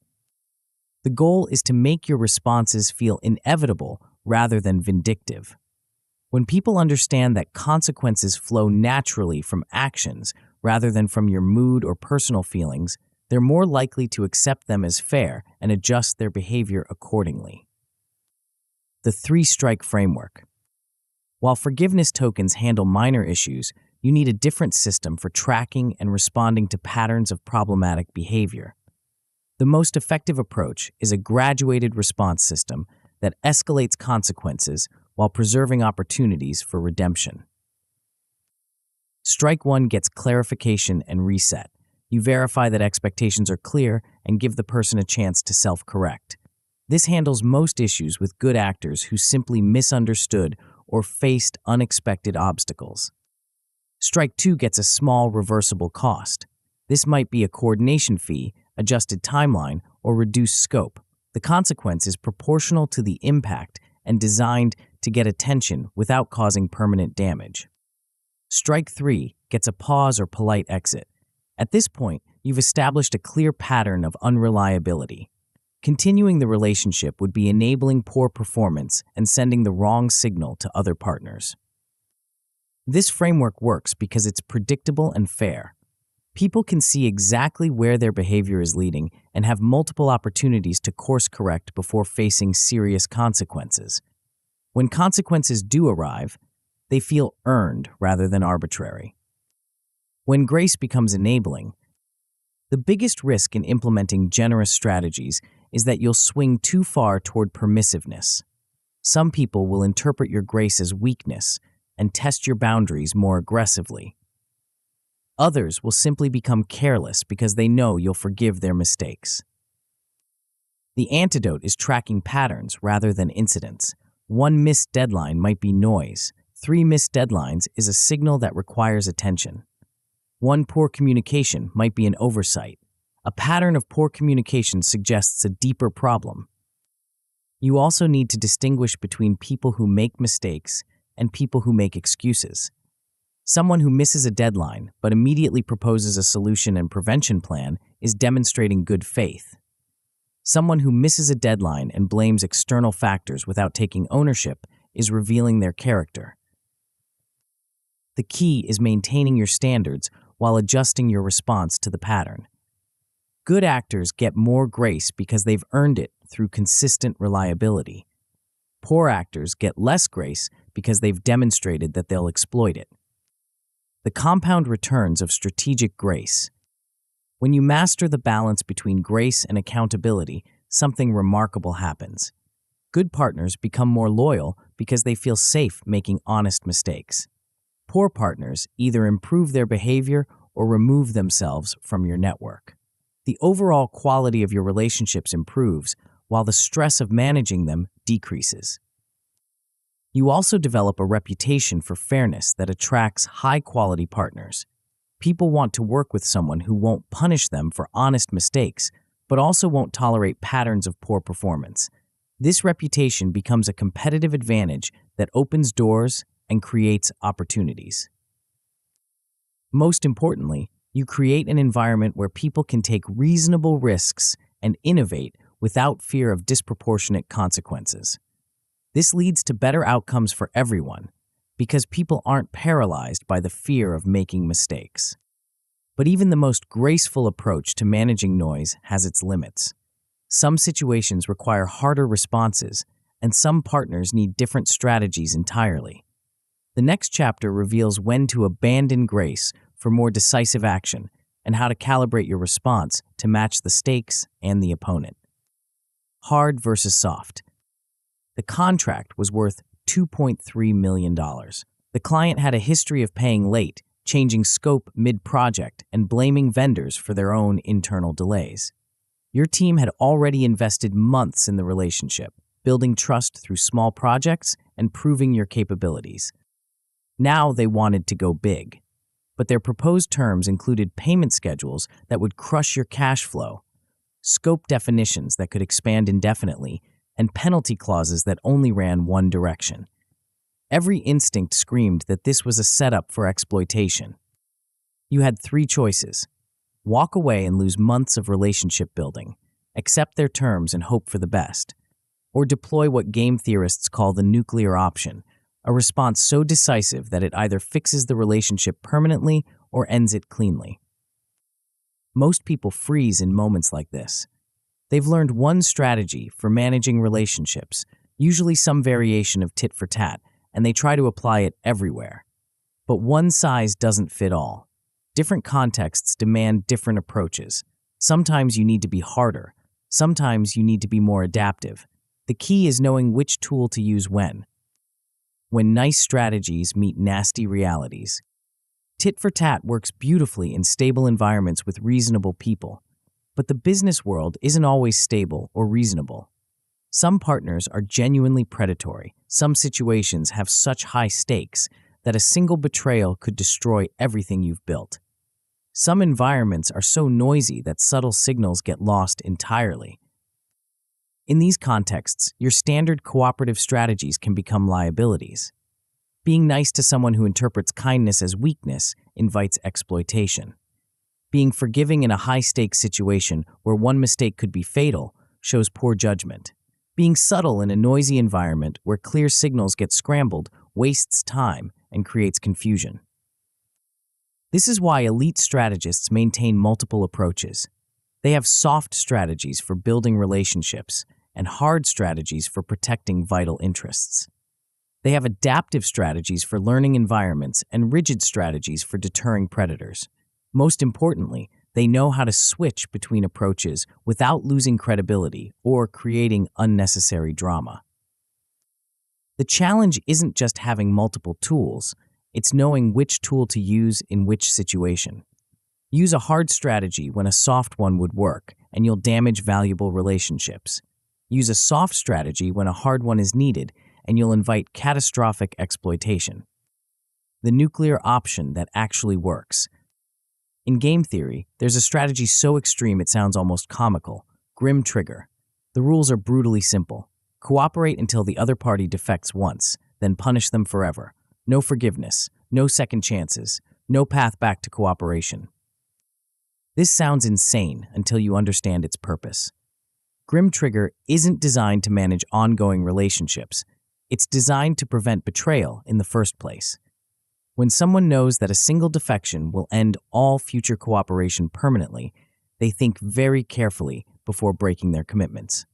The goal is to make your responses feel inevitable rather than vindictive. When people understand that consequences flow naturally from actions rather than from your mood or personal feelings, they're more likely to accept them as fair and adjust their behavior accordingly. The 3-strike framework. While forgiveness tokens handle minor issues, you need a different system for tracking and responding to patterns of problematic behavior. The most effective approach is a graduated response system that escalates consequences while preserving opportunities for redemption. Strike 1 gets clarification and reset. You verify that expectations are clear and give the person a chance to self-correct. This handles most issues with good actors who simply misunderstood or faced unexpected obstacles. Strike 2 gets a small reversible cost. This might be a coordination fee, adjusted timeline, or reduced scope. The consequence is proportional to the impact and designed to get attention without causing permanent damage. Strike 3 gets a pause or polite exit. At this point, you've established a clear pattern of unreliability. Continuing the relationship would be enabling poor performance and sending the wrong signal to other partners. This framework works because it's predictable and fair. People can see exactly where their behavior is leading and have multiple opportunities to course correct before facing serious consequences. When consequences do arrive, they feel earned rather than arbitrary. When grace becomes enabling, the biggest risk in implementing generous strategies is that you'll swing too far toward permissiveness. Some people will interpret your grace as weakness and test your boundaries more aggressively. Others will simply become careless because they know you'll forgive their mistakes. The antidote is tracking patterns rather than incidents. One missed deadline might be noise. 3 missed deadlines is a signal that requires attention. One poor communication might be an oversight. A pattern of poor communication suggests a deeper problem. You also need to distinguish between people who make mistakes and people who make excuses. Someone who misses a deadline but immediately proposes a solution and prevention plan is demonstrating good faith. Someone who misses a deadline and blames external factors without taking ownership is revealing their character. The key is maintaining your standards while adjusting your response to the pattern. Good actors get more grace because they've earned it through consistent reliability. Poor actors get less grace because they've demonstrated that they'll exploit it. The compound returns of strategic grace. When you master the balance between grace and accountability, something remarkable happens. Good partners become more loyal because they feel safe making honest mistakes. Poor partners either improve their behavior or remove themselves from your network. The overall quality of your relationships improves, while the stress of managing them decreases. You also develop a reputation for fairness that attracts high-quality partners. People want to work with someone who won't punish them for honest mistakes, but also won't tolerate patterns of poor performance. This reputation becomes a competitive advantage that opens doors and creates opportunities. Most importantly, you create an environment where people can take reasonable risks and innovate without fear of disproportionate consequences. This leads to better outcomes for everyone because people aren't paralyzed by the fear of making mistakes. But even the most graceful approach to managing noise has its limits. Some situations require harder responses, and some partners need different strategies entirely. The next chapter reveals when to abandon grace for more decisive action and how to calibrate your response to match the stakes and the opponent. Hard versus soft. The contract was worth $2.3 million. The client had a history of paying late, changing scope mid-project, and blaming vendors for their own internal delays. Your team had already invested months in the relationship, building trust through small projects and proving your capabilities. Now they wanted to go big, but their proposed terms included payment schedules that would crush your cash flow, scope definitions that could expand indefinitely, and penalty clauses that only ran one direction. Every instinct screamed that this was a setup for exploitation. You had 3 choices: walk away and lose months of relationship building, accept their terms and hope for the best, or deploy what game theorists call the nuclear option, a response so decisive that it either fixes the relationship permanently or ends it cleanly. Most people freeze in moments like this. They've learned one strategy for managing relationships, usually some variation of tit for tat, and they try to apply it everywhere. But one size doesn't fit all. Different contexts demand different approaches. Sometimes you need to be harder. Sometimes you need to be more adaptive. The key is knowing which tool to use when. When nice strategies meet nasty realities. Tit for tat works beautifully in stable environments with reasonable people. But the business world isn't always stable or reasonable. Some partners are genuinely predatory. Some situations have such high stakes that a single betrayal could destroy everything you've built. Some environments are so noisy that subtle signals get lost entirely. In these contexts, your standard cooperative strategies can become liabilities. Being nice to someone who interprets kindness as weakness invites exploitation. Being forgiving in a high-stakes situation where one mistake could be fatal shows poor judgment. Being subtle in a noisy environment where clear signals get scrambled wastes time and creates confusion. This is why elite strategists maintain multiple approaches. They have soft strategies for building relationships and hard strategies for protecting vital interests. They have adaptive strategies for learning environments and rigid strategies for deterring predators. Most importantly, they know how to switch between approaches without losing credibility or creating unnecessary drama. The challenge isn't just having multiple tools, it's knowing which tool to use in which situation. Use a hard strategy when a soft one would work, and you'll damage valuable relationships. Use a soft strategy when a hard one is needed, and you'll invite catastrophic exploitation. The nuclear option that actually works. In game theory, there's a strategy so extreme it sounds almost comical: Grim Trigger. The rules are brutally simple. Cooperate until the other party defects once, then punish them forever. No forgiveness, no second chances, no path back to cooperation. This sounds insane until you understand its purpose. Grim Trigger isn't designed to manage ongoing relationships. It's designed to prevent betrayal in the first place. When someone knows that a single defection will end all future cooperation permanently, they think very carefully before breaking their commitments.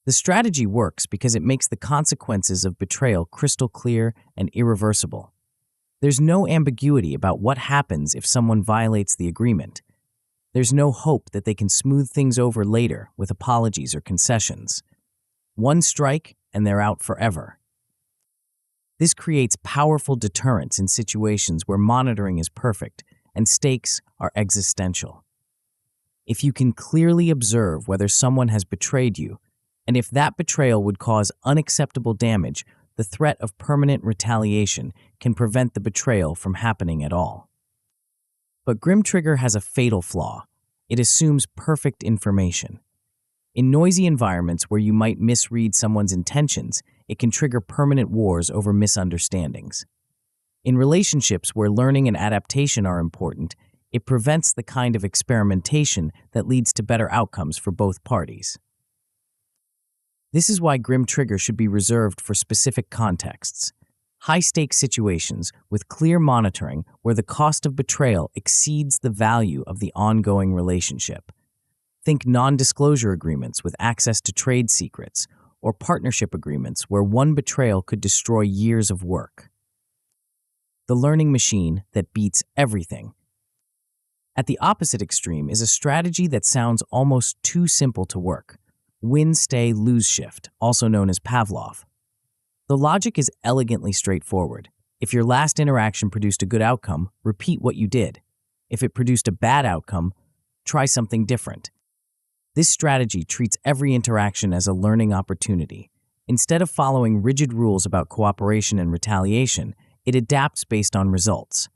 The strategy works because it makes the consequences of betrayal crystal clear and irreversible. There's no ambiguity about what happens if someone violates the agreement. There's no hope that they can smooth things over later with apologies or concessions. One strike and they're out forever. This creates powerful deterrence in situations where monitoring is perfect and stakes are existential. If you can clearly observe whether someone has betrayed you, and if that betrayal would cause unacceptable damage, the threat of permanent retaliation can prevent the betrayal from happening at all. But Grim Trigger has a fatal flaw. It assumes perfect information. In noisy environments where you might misread someone's intentions, it can trigger permanent wars over misunderstandings. In relationships where learning and adaptation are important, it prevents the kind of experimentation that leads to better outcomes for both parties. This is why Grim Trigger should be reserved for specific contexts. High-stakes situations with clear monitoring where the cost of betrayal exceeds the value of the ongoing relationship. Think non-disclosure agreements with access to trade secrets, or partnership agreements where one betrayal could destroy years of work. The learning machine that beats everything. At the opposite extreme is a strategy that sounds almost too simple to work: win, stay, lose shift, also known as Pavlov. The logic is elegantly straightforward. If your last interaction produced a good outcome, repeat what you did. If it produced a bad outcome, try something different. This strategy treats every interaction as a learning opportunity. Instead of following rigid rules about cooperation and retaliation, it adapts based on results.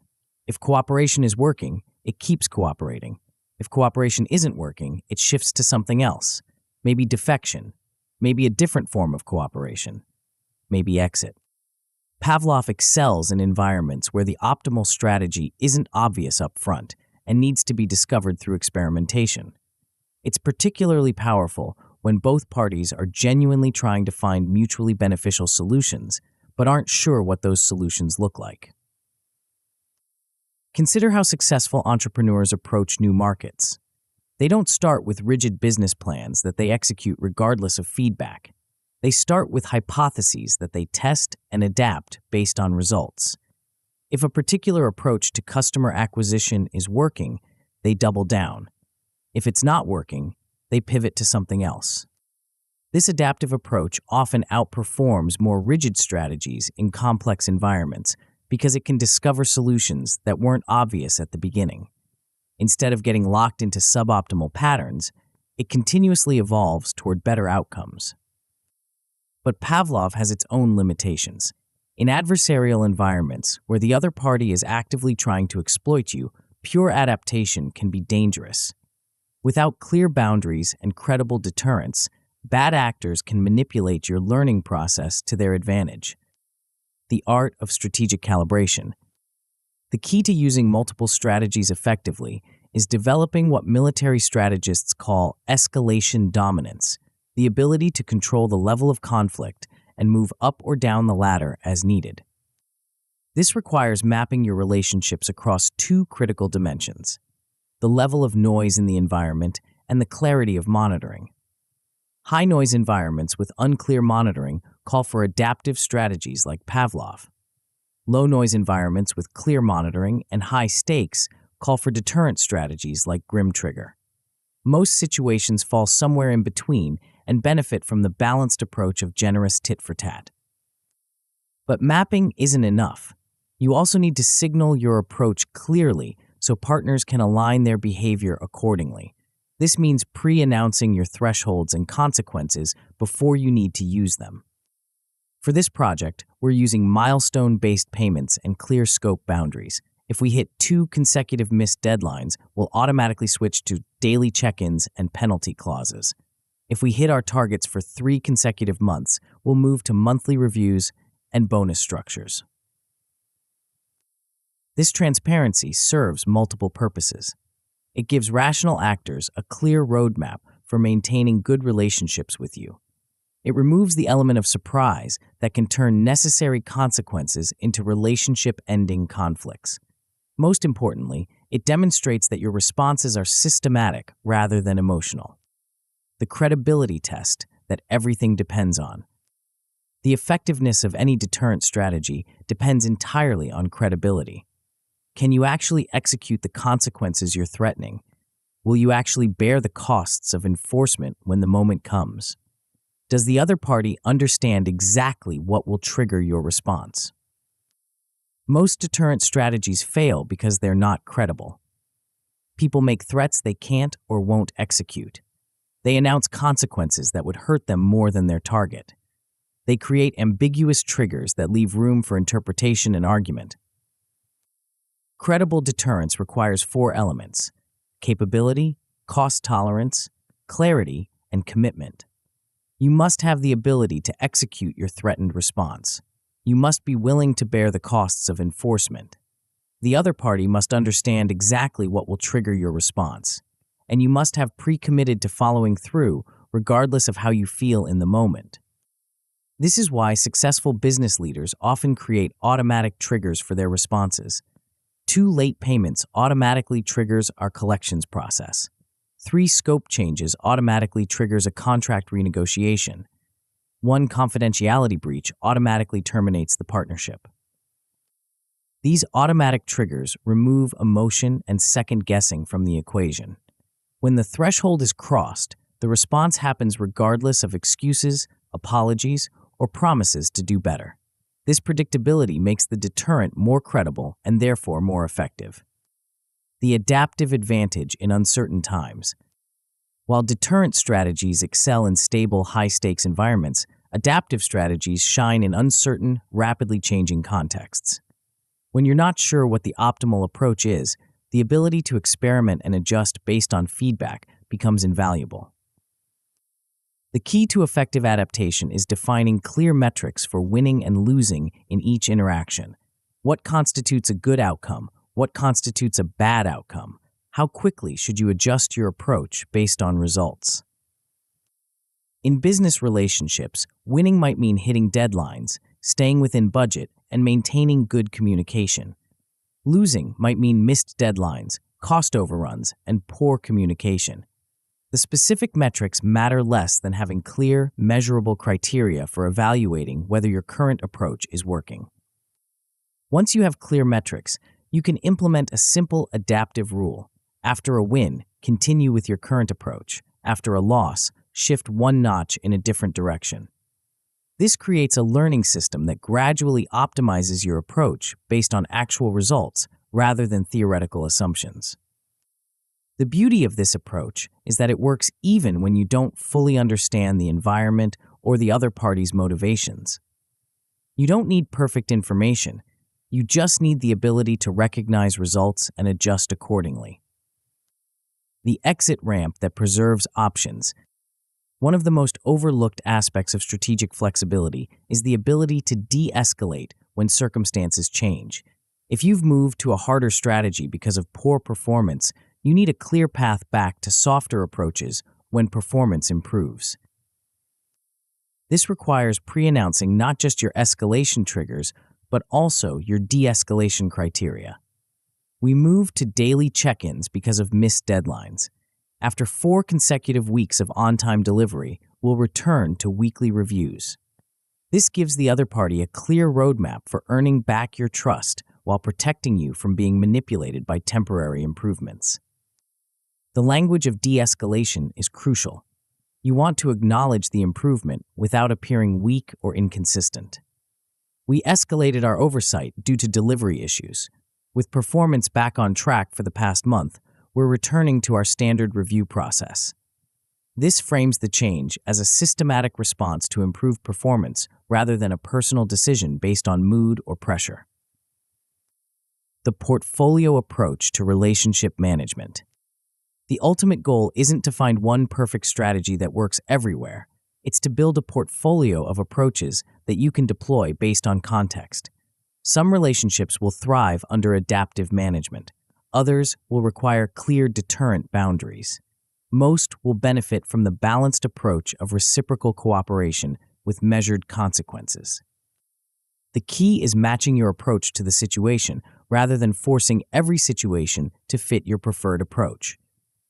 If cooperation is working, it keeps cooperating. If cooperation isn't working, it shifts to something else. Maybe defection, maybe a different form of cooperation, maybe exit. Pavlov excels in environments where the optimal strategy isn't obvious up front and needs to be discovered through experimentation. It's particularly powerful when both parties are genuinely trying to find mutually beneficial solutions, but aren't sure what those solutions look like. Consider how successful entrepreneurs approach new markets. They don't start with rigid business plans that they execute regardless of feedback. They start with hypotheses that they test and adapt based on results. If a particular approach to customer acquisition is working, they double down. If it's not working, they pivot to something else. This adaptive approach often outperforms more rigid strategies in complex environments because it can discover solutions that weren't obvious at the beginning. Instead of getting locked into suboptimal patterns, it continuously evolves toward better outcomes. But Pavlov has its own limitations. In adversarial environments where the other party is actively trying to exploit you, pure adaptation can be dangerous. Without clear boundaries and credible deterrence, bad actors can manipulate your learning process to their advantage. The art of strategic calibration. The key to using multiple strategies effectively is developing what military strategists call escalation dominance, the ability to control the level of conflict and move up or down the ladder as needed. This requires mapping your relationships across two critical dimensions: the level of noise in the environment and the clarity of monitoring. High-noise environments with unclear monitoring call for adaptive strategies like Pavlov. Low-noise environments with clear monitoring and high stakes call for deterrent strategies like Grim Trigger. Most situations fall somewhere in between and benefit from the balanced approach of generous tit-for-tat. But mapping isn't enough. You also need to signal your approach clearly so partners can align their behavior accordingly. This means pre-announcing your thresholds and consequences before you need to use them. For this project, we're using milestone-based payments and clear scope boundaries. If we hit 2 consecutive missed deadlines, we'll automatically switch to daily check-ins and penalty clauses. If we hit our targets for 3 consecutive months, we'll move to monthly reviews and bonus structures. This transparency serves multiple purposes. It gives rational actors a clear roadmap for maintaining good relationships with you. It removes the element of surprise that can turn necessary consequences into relationship-ending conflicts. Most importantly, it demonstrates that your responses are systematic rather than emotional. The credibility test that everything depends on. The effectiveness of any deterrent strategy depends entirely on credibility. Can you actually execute the consequences you're threatening? Will you actually bear the costs of enforcement when the moment comes? Does the other party understand exactly what will trigger your response? Most deterrent strategies fail because they're not credible. People make threats they can't or won't execute. They announce consequences that would hurt them more than their target. They create ambiguous triggers that leave room for interpretation and argument. Credible deterrence requires 4 elements: capability, cost tolerance, clarity, and commitment. You must have the ability to execute your threatened response. You must be willing to bear the costs of enforcement. The other party must understand exactly what will trigger your response. And you must have pre-committed to following through, regardless of how you feel in the moment. This is why successful business leaders often create automatic triggers for their responses. 2 late payments automatically triggers our collections process. 3 scope changes automatically triggers a contract renegotiation. 1 confidentiality breach automatically terminates the partnership. These automatic triggers remove emotion and second-guessing from the equation. When the threshold is crossed, the response happens regardless of excuses, apologies, or promises to do better. This predictability makes the deterrent more credible and therefore more effective. The adaptive advantage in uncertain times. While deterrent strategies excel in stable, high-stakes environments, adaptive strategies shine in uncertain, rapidly changing contexts. When you're not sure what the optimal approach is, the ability to experiment and adjust based on feedback becomes invaluable. The key to effective adaptation is defining clear metrics for winning and losing in each interaction. What constitutes a good outcome? What constitutes a bad outcome? How quickly should you adjust your approach based on results? In business relationships, winning might mean hitting deadlines, staying within budget, and maintaining good communication. Losing might mean missed deadlines, cost overruns, and poor communication. The specific metrics matter less than having clear, measurable criteria for evaluating whether your current approach is working. Once you have clear metrics, you can implement a simple adaptive rule. After a win, continue with your current approach. After a loss, shift 1 notch in a different direction. This creates a learning system that gradually optimizes your approach based on actual results rather than theoretical assumptions. The beauty of this approach is that it works even when you don't fully understand the environment or the other party's motivations. You don't need perfect information. You just need the ability to recognize results and adjust accordingly. The exit ramp that preserves options. One of the most overlooked aspects of strategic flexibility is the ability to de-escalate when circumstances change. If you've moved to a harder strategy because of poor performance, you need a clear path back to softer approaches when performance improves. This requires pre-announcing not just your escalation triggers, but also your de-escalation criteria. We moved to daily check-ins because of missed deadlines. After 4 consecutive weeks of on-time delivery, we'll return to weekly reviews. This gives the other party a clear roadmap for earning back your trust while protecting you from being manipulated by temporary improvements. The language of de-escalation is crucial. You want to acknowledge the improvement without appearing weak or inconsistent. We escalated our oversight due to delivery issues. With performance back on track for the past month, we're returning to our standard review process. This frames the change as a systematic response to improved performance rather than a personal decision based on mood or pressure. The portfolio approach to relationship management. The ultimate goal isn't to find one perfect strategy that works everywhere. It's to build a portfolio of approaches that you can deploy based on context. Some relationships will thrive under adaptive management. Others will require clear deterrent boundaries. Most will benefit from the balanced approach of reciprocal cooperation with measured consequences. The key is matching your approach to the situation rather than forcing every situation to fit your preferred approach.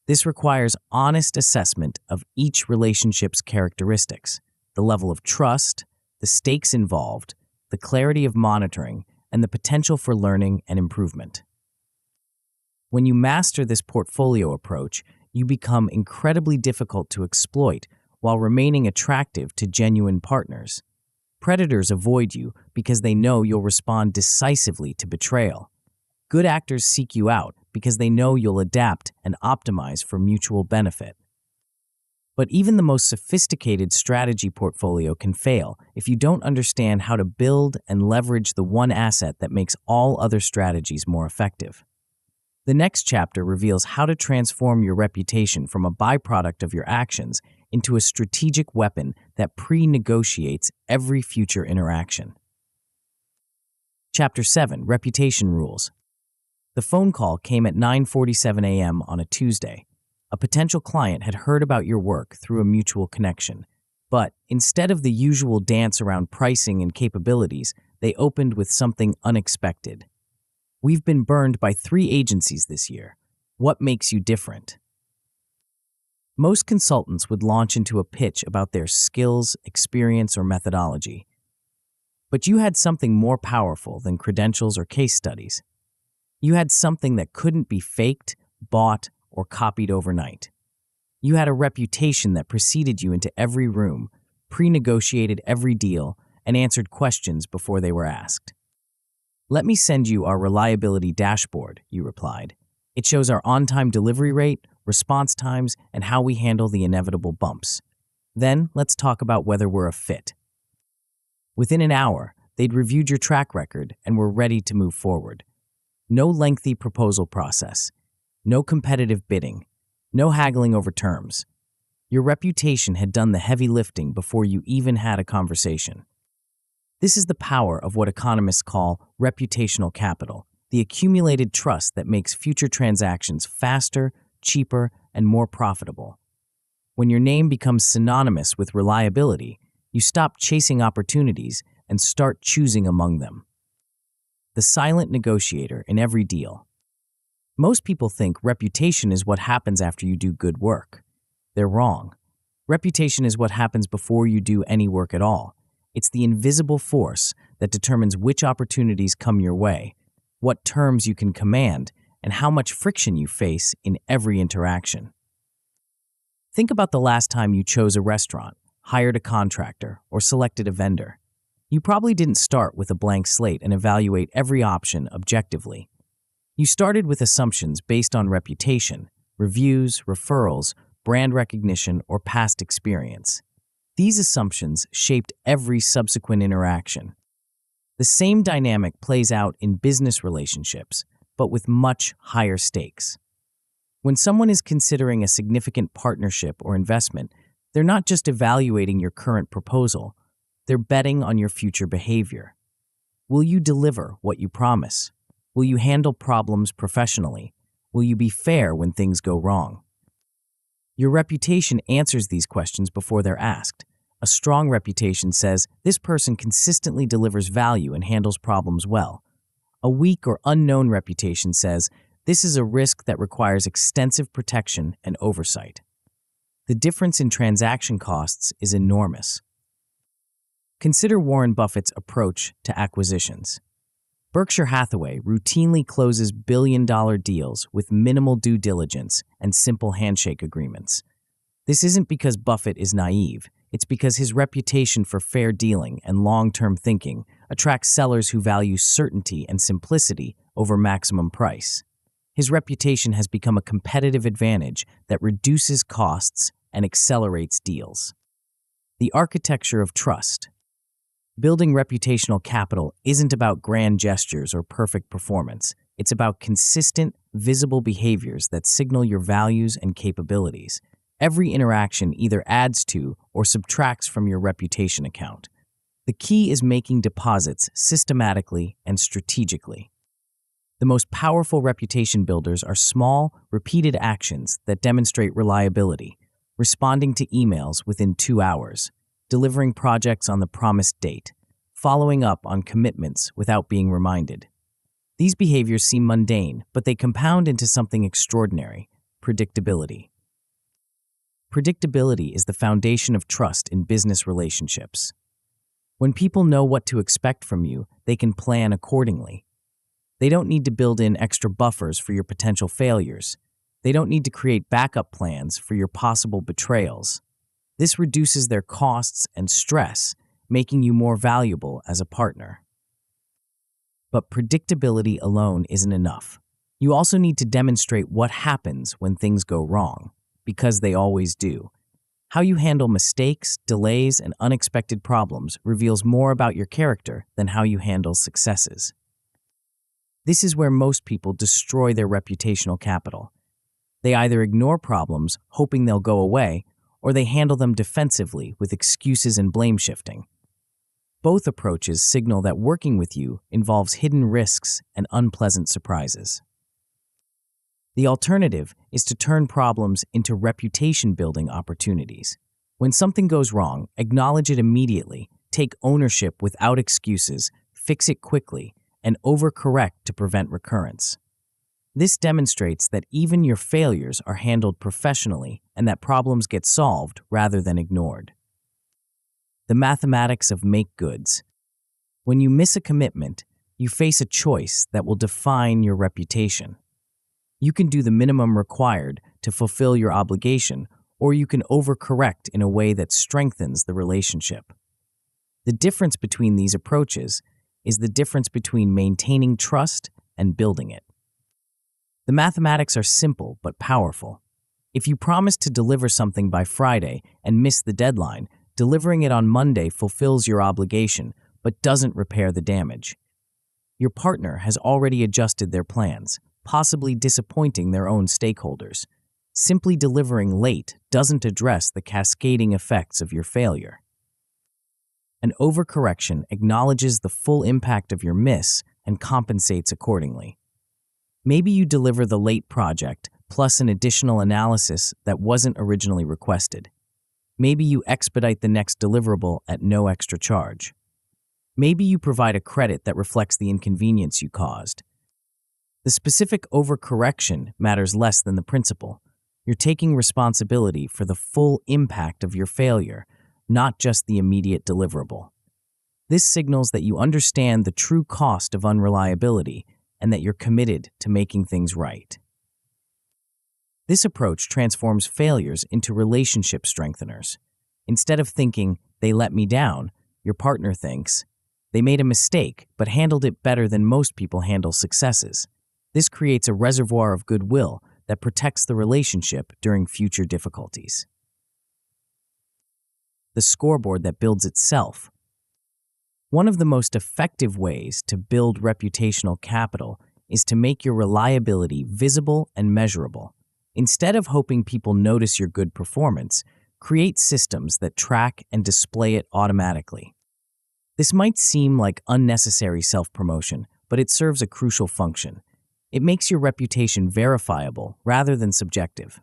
This requires honest assessment of each relationship's characteristics, the level of trust, the stakes involved, the clarity of monitoring, and the potential for learning and improvement. When you master this portfolio approach, you become incredibly difficult to exploit while remaining attractive to genuine partners. Predators avoid you because they know you'll respond decisively to betrayal. Good actors seek you out because they know you'll adapt and optimize for mutual benefit. But even the most sophisticated strategy portfolio can fail if you don't understand how to build and leverage the one asset that makes all other strategies more effective. The next chapter reveals how to transform your reputation from a byproduct of your actions into a strategic weapon that pre-negotiates every future interaction. Chapter 7: Reputation Rules. The phone call came at 9:47 a.m. on a Tuesday. A potential client had heard about your work through a mutual connection, but instead of the usual dance around pricing and capabilities, they opened with something unexpected. "We've been burned by 3 agencies this year. What makes you different?" Most consultants would launch into a pitch about their skills, experience, or methodology. But you had something more powerful than credentials or case studies. You had something that couldn't be faked, bought, or copied overnight. You had a reputation that preceded you into every room, pre-negotiated every deal, and answered questions before they were asked. "Let me send you our reliability dashboard," you replied. "It shows our on-time delivery rate, response times, and how we handle the inevitable bumps. Then let's talk about whether we're a fit." Within an hour, they'd reviewed your track record and were ready to move forward. No lengthy proposal process. No competitive bidding. No haggling over terms. Your reputation had done the heavy lifting before you even had a conversation. This is the power of what economists call reputational capital, the accumulated trust that makes future transactions faster, cheaper, and more profitable. When your name becomes synonymous with reliability, you stop chasing opportunities and start choosing among them. The silent negotiator in every deal. Most people think reputation is what happens after you do good work. They're wrong. Reputation is what happens before you do any work at all. It's the invisible force that determines which opportunities come your way, what terms you can command, and how much friction you face in every interaction. Think about the last time you chose a restaurant, hired a contractor, or selected a vendor. You probably didn't start with a blank slate and evaluate every option objectively. You started with assumptions based on reputation, reviews, referrals, brand recognition, or past experience. These assumptions shaped every subsequent interaction. The same dynamic plays out in business relationships, but with much higher stakes. When someone is considering a significant partnership or investment, they're not just evaluating your current proposal, they're betting on your future behavior. Will you deliver what you promise? Will you handle problems professionally? Will you be fair when things go wrong? Your reputation answers these questions before they're asked, A strong reputation says this person consistently delivers value and handles problems well. A weak or unknown reputation says this is a risk that requires extensive protection and oversight. The difference in transaction costs is enormous. Consider Warren Buffett's approach to acquisitions. Berkshire Hathaway routinely closes billion-dollar deals with minimal due diligence and simple handshake agreements. This isn't because Buffett is naive. It's because his reputation for fair dealing and long-term thinking attracts sellers who value certainty and simplicity over maximum price. His reputation has become a competitive advantage that reduces costs and accelerates deals. The architecture of trust. Building reputational capital isn't about grand gestures or perfect performance. It's about consistent, visible behaviors that signal your values and capabilities. Every interaction either adds to or subtracts from your reputation account. The key is making deposits systematically and strategically. The most powerful reputation builders are small, repeated actions that demonstrate reliability, responding to emails within 2 hours, delivering projects on the promised date, following up on commitments without being reminded. These behaviors seem mundane, but they compound into something extraordinary: predictability. Predictability is the foundation of trust in business relationships. When people know what to expect from you, they can plan accordingly. They don't need to build in extra buffers for your potential failures. They don't need to create backup plans for your possible betrayals. This reduces their costs and stress, making you more valuable as a partner. But predictability alone isn't enough. You also need to demonstrate what happens when things go wrong, because they always do. How you handle mistakes, delays, and unexpected problems reveals more about your character than how you handle successes. This is where most people destroy their reputational capital. They either ignore problems, hoping they'll go away, or they handle them defensively with excuses and blame shifting. Both approaches signal that working with you involves hidden risks and unpleasant surprises. The alternative is to turn problems into reputation-building opportunities. When something goes wrong, acknowledge it immediately, take ownership without excuses, fix it quickly, and overcorrect to prevent recurrence. This demonstrates that even your failures are handled professionally and that problems get solved rather than ignored. The mathematics of make goods. When you miss a commitment, you face a choice that will define your reputation. You can do the minimum required to fulfill your obligation, or you can overcorrect in a way that strengthens the relationship. The difference between these approaches is the difference between maintaining trust and building it. The mathematics are simple but powerful. If you promise to deliver something by Friday and miss the deadline, delivering it on Monday fulfills your obligation but doesn't repair the damage. Your partner has already adjusted their plans, possibly disappointing their own stakeholders. Simply delivering late doesn't address the cascading effects of your failure. An overcorrection acknowledges the full impact of your miss and compensates accordingly. Maybe you deliver the late project plus an additional analysis that wasn't originally requested. Maybe you expedite the next deliverable at no extra charge. Maybe you provide a credit that reflects the inconvenience you caused. The specific overcorrection matters less than the principle. You're taking responsibility for the full impact of your failure, not just the immediate deliverable. This signals that you understand the true cost of unreliability and that you're committed to making things right. This approach transforms failures into relationship strengtheners. Instead of thinking, "they let me down," your partner thinks, "they made a mistake but handled it better than most people handle successes." This creates a reservoir of goodwill that protects the relationship during future difficulties. The scoreboard that builds itself. One of the most effective ways to build reputational capital is to make your reliability visible and measurable. Instead of hoping people notice your good performance, create systems that track and display it automatically. This might seem like unnecessary self-promotion, but it serves a crucial function. It makes your reputation verifiable rather than subjective.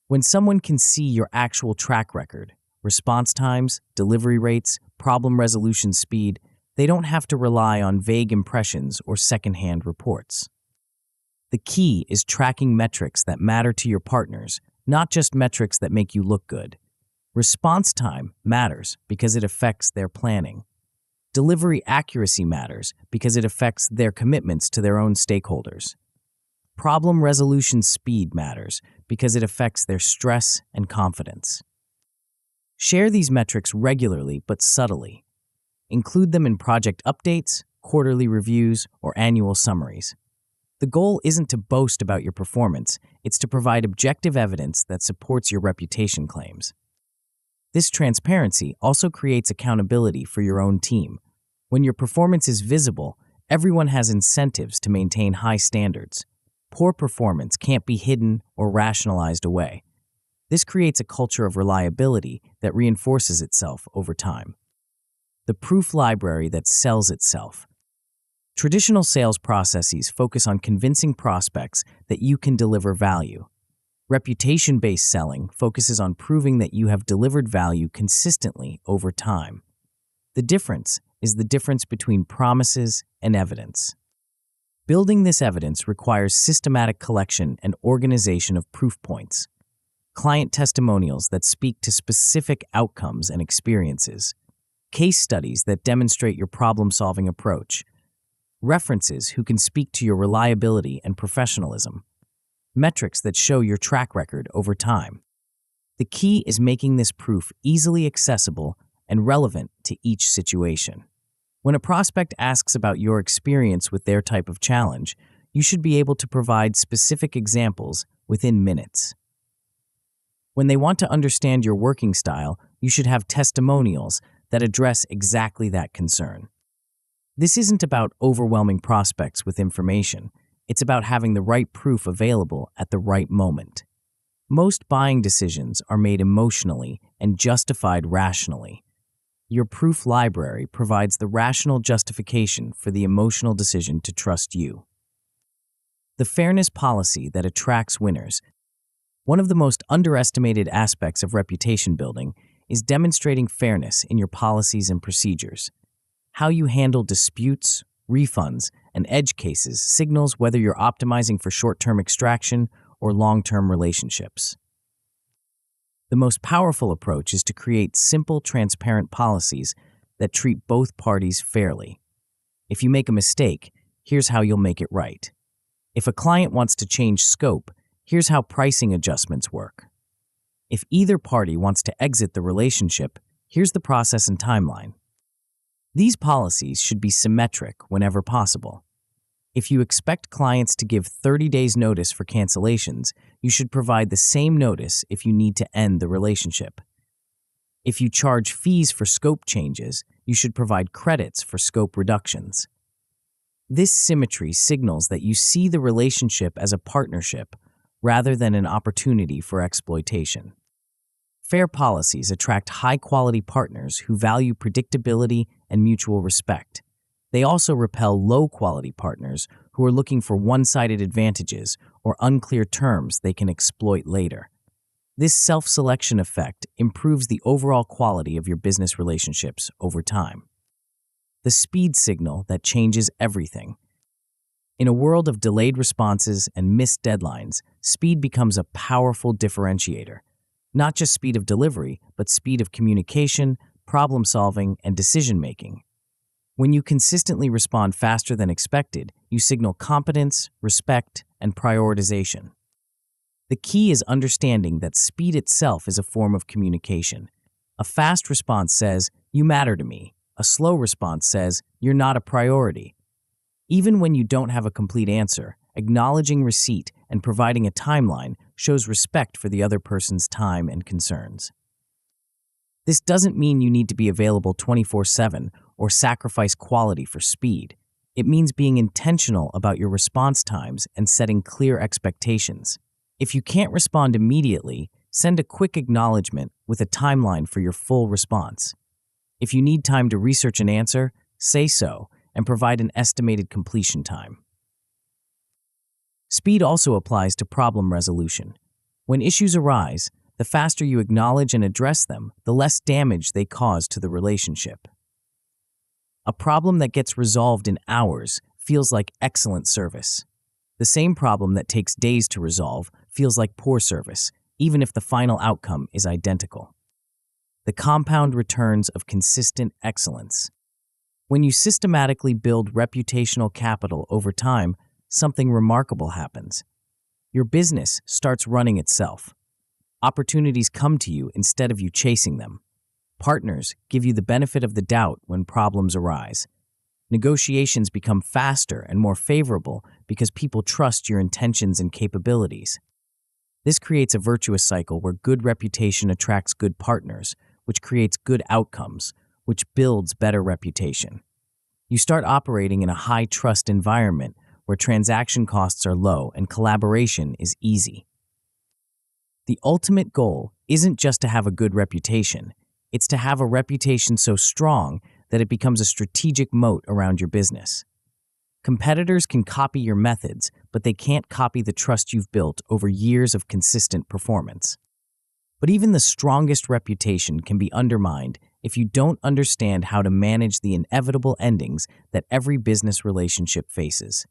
When someone can see your actual track record, response times, delivery rates, problem resolution speed. They don't have to rely on vague impressions or secondhand reports. The key is tracking metrics that matter to your partners, not just metrics that make you look good. Response time matters because it affects their planning. Delivery accuracy matters because it affects their commitments to their own stakeholders. Problem resolution speed matters because it affects their stress and confidence. Share these metrics regularly but subtly. Include them in project updates, quarterly reviews, or annual summaries. The goal isn't to boast about your performance, it's to provide objective evidence that supports your reputation claims. This transparency also creates accountability for your own team. When your performance is visible, everyone has incentives to maintain high standards. Poor performance can't be hidden or rationalized away. This creates a culture of reliability that reinforces itself over time. The proof library that sells itself. Traditional sales processes focus on convincing prospects that you can deliver value. Reputation-based selling focuses on proving that you have delivered value consistently over time. The difference is the difference between promises and evidence. Building this evidence requires systematic collection and organization of proof points, client testimonials that speak to specific outcomes and experiences, case studies that demonstrate your problem-solving approach, references who can speak to your reliability and professionalism, metrics that show your track record over time. The key is making this proof easily accessible and relevant to each situation. When a prospect asks about your experience with their type of challenge, you should be able to provide specific examples within minutes. When they want to understand your working style, you should have testimonials that address exactly that concern. This isn't about overwhelming prospects with information. It's about having the right proof available at the right moment. Most buying decisions are made emotionally and justified rationally. Your proof library provides the rational justification for the emotional decision to trust you. The fairness policy that attracts winners. One of the most underestimated aspects of reputation building is demonstrating fairness in your policies and procedures. How you handle disputes, refunds, and edge cases signals whether you're optimizing for short-term extraction or long-term relationships. The most powerful approach is to create simple, transparent policies that treat both parties fairly. If you make a mistake, here's how you'll make it right. If a client wants to change scope, here's how pricing adjustments work. If either party wants to exit the relationship, here's the process and timeline. These policies should be symmetric whenever possible. If you expect clients to give 30 days notice for cancellations, you should provide the same notice if you need to end the relationship. If you charge fees for scope changes, you should provide credits for scope reductions. This symmetry signals that you see the relationship as a partnership rather than an opportunity for exploitation. Fair policies attract high-quality partners who value predictability and mutual respect. They also repel low-quality partners who are looking for one-sided advantages or unclear terms they can exploit later. This self-selection effect improves the overall quality of your business relationships over time. The speed signal that changes everything. In a world of delayed responses and missed deadlines, speed becomes a powerful differentiator. Not just speed of delivery, but speed of communication, problem-solving, and decision-making. When you consistently respond faster than expected, you signal competence, respect, and prioritization. The key is understanding that speed itself is a form of communication. A fast response says, "You matter to me." A slow response says, "You're not a priority." Even when you don't have a complete answer, acknowledging receipt and providing a timeline shows respect for the other person's time and concerns. This doesn't mean you need to be available 24/7 or sacrifice quality for speed. It means being intentional about your response times and setting clear expectations. If you can't respond immediately, send a quick acknowledgement with a timeline for your full response. If you need time to research an answer, say so and provide an estimated completion time. Speed also applies to problem resolution. When issues arise, The faster you acknowledge and address them, the less damage they cause to the relationship. A problem that gets resolved in hours feels like excellent service. The same problem that takes days to resolve feels like poor service, even if the final outcome is identical. The compound returns of consistent excellence. When you systematically build reputational capital over time, something remarkable happens. Your business starts running itself. Opportunities come to you instead of you chasing them. Partners give you the benefit of the doubt when problems arise. Negotiations become faster and more favorable because people trust your intentions and capabilities. This creates a virtuous cycle where good reputation attracts good partners, which creates good outcomes, which builds better reputation. You start operating in a high-trust environment where transaction costs are low and collaboration is easy. The ultimate goal isn't just to have a good reputation. It's to have a reputation so strong that it becomes a strategic moat around your business. Competitors can copy your methods, but they can't copy the trust you've built over years of consistent performance. But even the strongest reputation can be undermined if you don't understand how to manage the inevitable endings that every business relationship faces.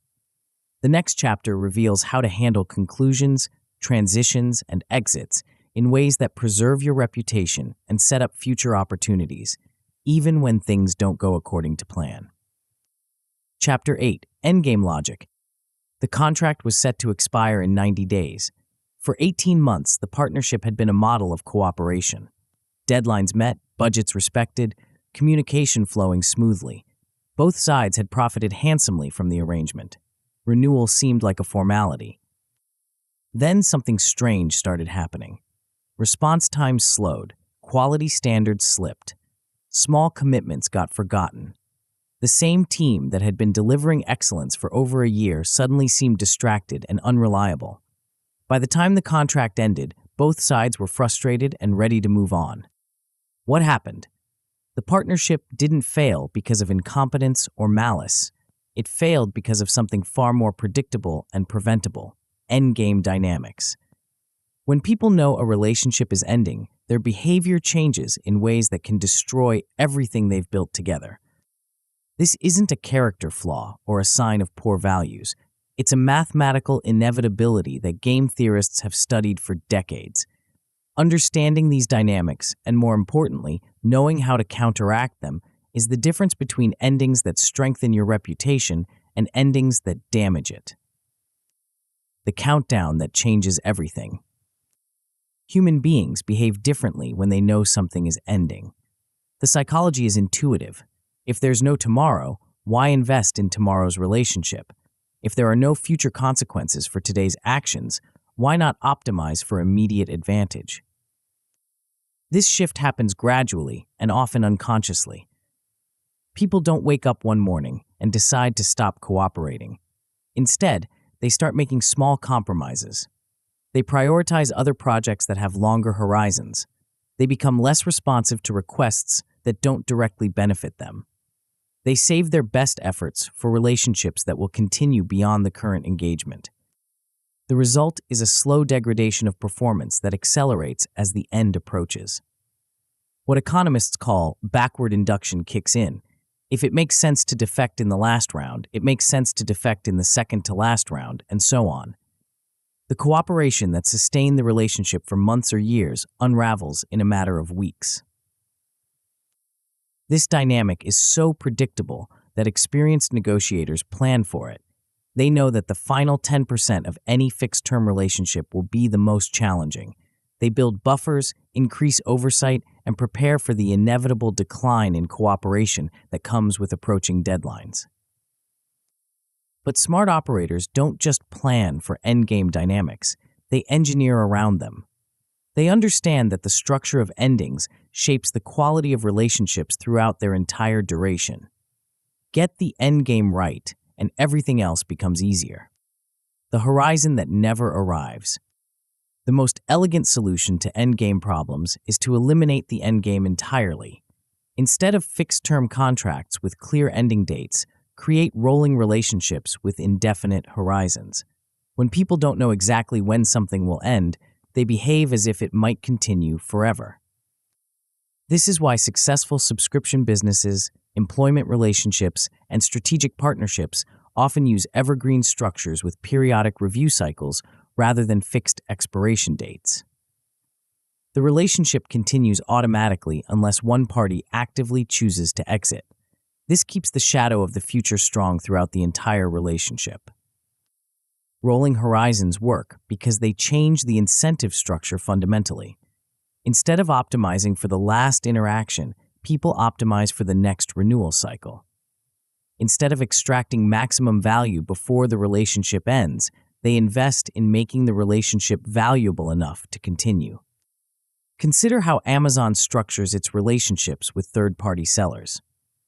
The next chapter reveals how to handle conclusions, transitions, and exits in ways that preserve your reputation and set up future opportunities, even when things don't go according to plan. Chapter 8. Endgame Logic. The contract was set to expire in 90 days. For 18 months, the partnership had been a model of cooperation. Deadlines met, budgets respected, communication flowing smoothly. Both sides had profited handsomely from the arrangement. Renewal seemed like a formality. Then something strange started happening. Response times slowed, quality standards slipped. Small commitments got forgotten. The same team that had been delivering excellence for over a year suddenly seemed distracted and unreliable. By the time the contract ended, both sides were frustrated and ready to move on. What happened? The partnership didn't fail because of incompetence or malice. It failed because of something far more predictable and preventable: endgame dynamics. When people know a relationship is ending, their behavior changes in ways that can destroy everything they've built together. This isn't a character flaw or a sign of poor values. It's a mathematical inevitability that game theorists have studied for decades. Understanding these dynamics, and more importantly, knowing how to counteract them, is the difference between endings that strengthen your reputation and endings that damage it. The countdown that changes everything. Human beings behave differently when they know something is ending. The psychology is intuitive. If there's no tomorrow, why invest in tomorrow's relationship? If there are no future consequences for today's actions, why not optimize for immediate advantage? This shift happens gradually and often unconsciously. People don't wake up one morning and decide to stop cooperating. Instead, they start making small compromises. They prioritize other projects that have longer horizons. They become less responsive to requests that don't directly benefit them. They save their best efforts for relationships that will continue beyond the current engagement. The result is a slow degradation of performance that accelerates as the end approaches. What economists call backward induction kicks in. If it makes sense to defect in the last round, it makes sense to defect in the second to last round, and so on. The cooperation that sustained the relationship for months or years unravels in a matter of weeks. This dynamic is so predictable that experienced negotiators plan for it. They know that the final 10% of any fixed-term relationship will be the most challenging. They build buffers, increase oversight, and prepare for the inevitable decline in cooperation that comes with approaching deadlines. But smart operators don't just plan for endgame dynamics, they engineer around them. They understand that the structure of endings shapes the quality of relationships throughout their entire duration. Get the endgame right, and everything else becomes easier. The horizon that never arrives. The most elegant solution to endgame problems is to eliminate the endgame entirely. Instead of fixed-term contracts with clear ending dates, create rolling relationships with indefinite horizons. When people don't know exactly when something will end, they behave as if it might continue forever. This is why successful subscription businesses, employment relationships, and strategic partnerships often use evergreen structures with periodic review cycles rather than fixed expiration dates. The relationship continues automatically unless one party actively chooses to exit. This keeps the shadow of the future strong throughout the entire relationship. Rolling horizons work because they change the incentive structure fundamentally. Instead of optimizing for the last interaction, people optimize for the next renewal cycle. Instead of extracting maximum value before the relationship ends, they invest in making the relationship valuable enough to continue. Consider how Amazon structures its relationships with third-party sellers.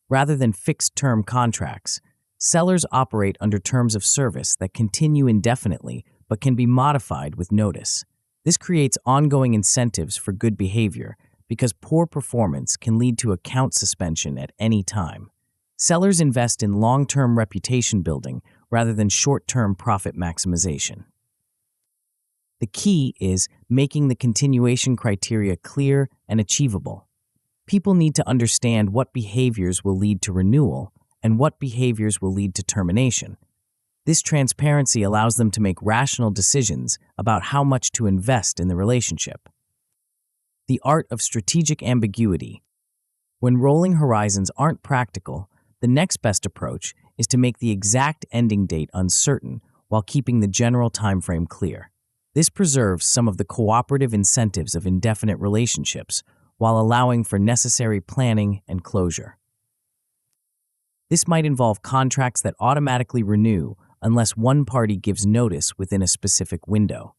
Rather than fixed-term contracts, sellers operate under terms of service that continue indefinitely but can be modified with notice. This creates ongoing incentives for good behavior because poor performance can lead to account suspension at any time. Sellers invest in long-term reputation building rather than short-term profit maximization. The key is making the continuation criteria clear and achievable. People need to understand what behaviors will lead to renewal and what behaviors will lead to termination. This transparency allows them to make rational decisions about how much to invest in the relationship. The art of strategic ambiguity. When rolling horizons aren't practical, the next best approach is to make the exact ending date uncertain while keeping the general timeframe clear. This preserves some of the cooperative incentives of indefinite relationships while allowing for necessary planning and closure. This might involve contracts that automatically renew unless one party gives notice within a specific window,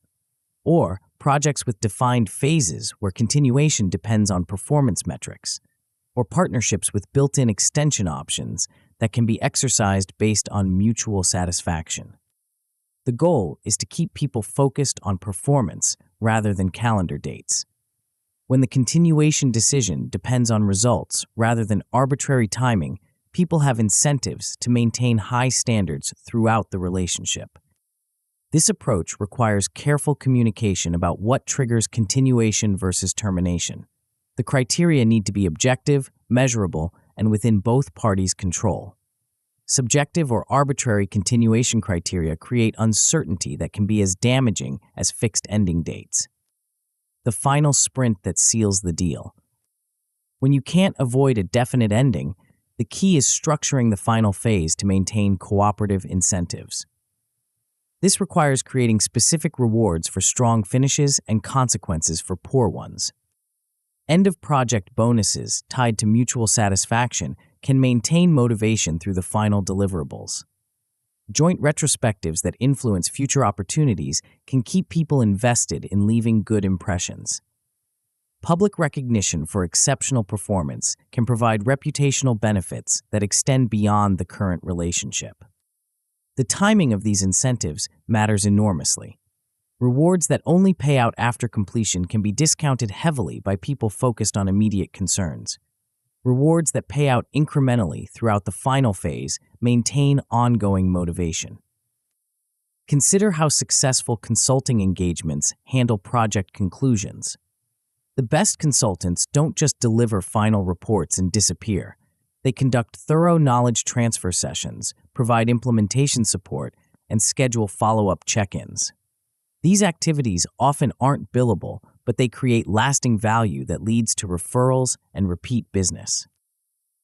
or projects with defined phases where continuation depends on performance metrics, or partnerships with built-in extension options that can be exercised based on mutual satisfaction. The goal is to keep people focused on performance rather than calendar dates. When the continuation decision depends on results rather than arbitrary timing, people have incentives to maintain high standards throughout the relationship. This approach requires careful communication about what triggers continuation versus termination. The criteria need to be objective, measurable, and within both parties' control. Subjective or arbitrary continuation criteria create uncertainty that can be as damaging as fixed ending dates. The final sprint that seals the deal. When you can't avoid a definite ending, the key is structuring the final phase to maintain cooperative incentives. This requires creating specific rewards for strong finishes and consequences for poor ones. End-of-project bonuses tied to mutual satisfaction can maintain motivation through the final deliverables. Joint retrospectives that influence future opportunities can keep people invested in leaving good impressions. Public recognition for exceptional performance can provide reputational benefits that extend beyond the current relationship. The timing of these incentives matters enormously. Rewards that only pay out after completion can be discounted heavily by people focused on immediate concerns. Rewards that pay out incrementally throughout the final phase maintain ongoing motivation. Consider how successful consulting engagements handle project conclusions. The best consultants don't just deliver final reports and disappear. They conduct thorough knowledge transfer sessions, provide implementation support, and schedule follow-up check-ins. These activities often aren't billable, but they create lasting value that leads to referrals and repeat business.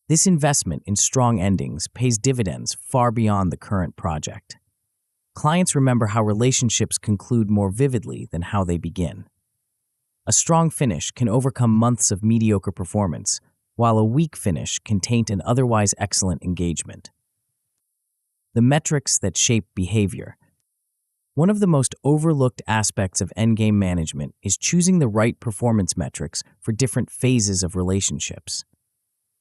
This investment in strong endings pays dividends far beyond the current project. Clients remember how relationships conclude more vividly than how they begin. A strong finish can overcome months of mediocre performance, while a weak finish can taint an otherwise excellent engagement. The metrics that shape behavior. One of the most overlooked aspects of endgame management is choosing the right performance metrics for different phases of relationships.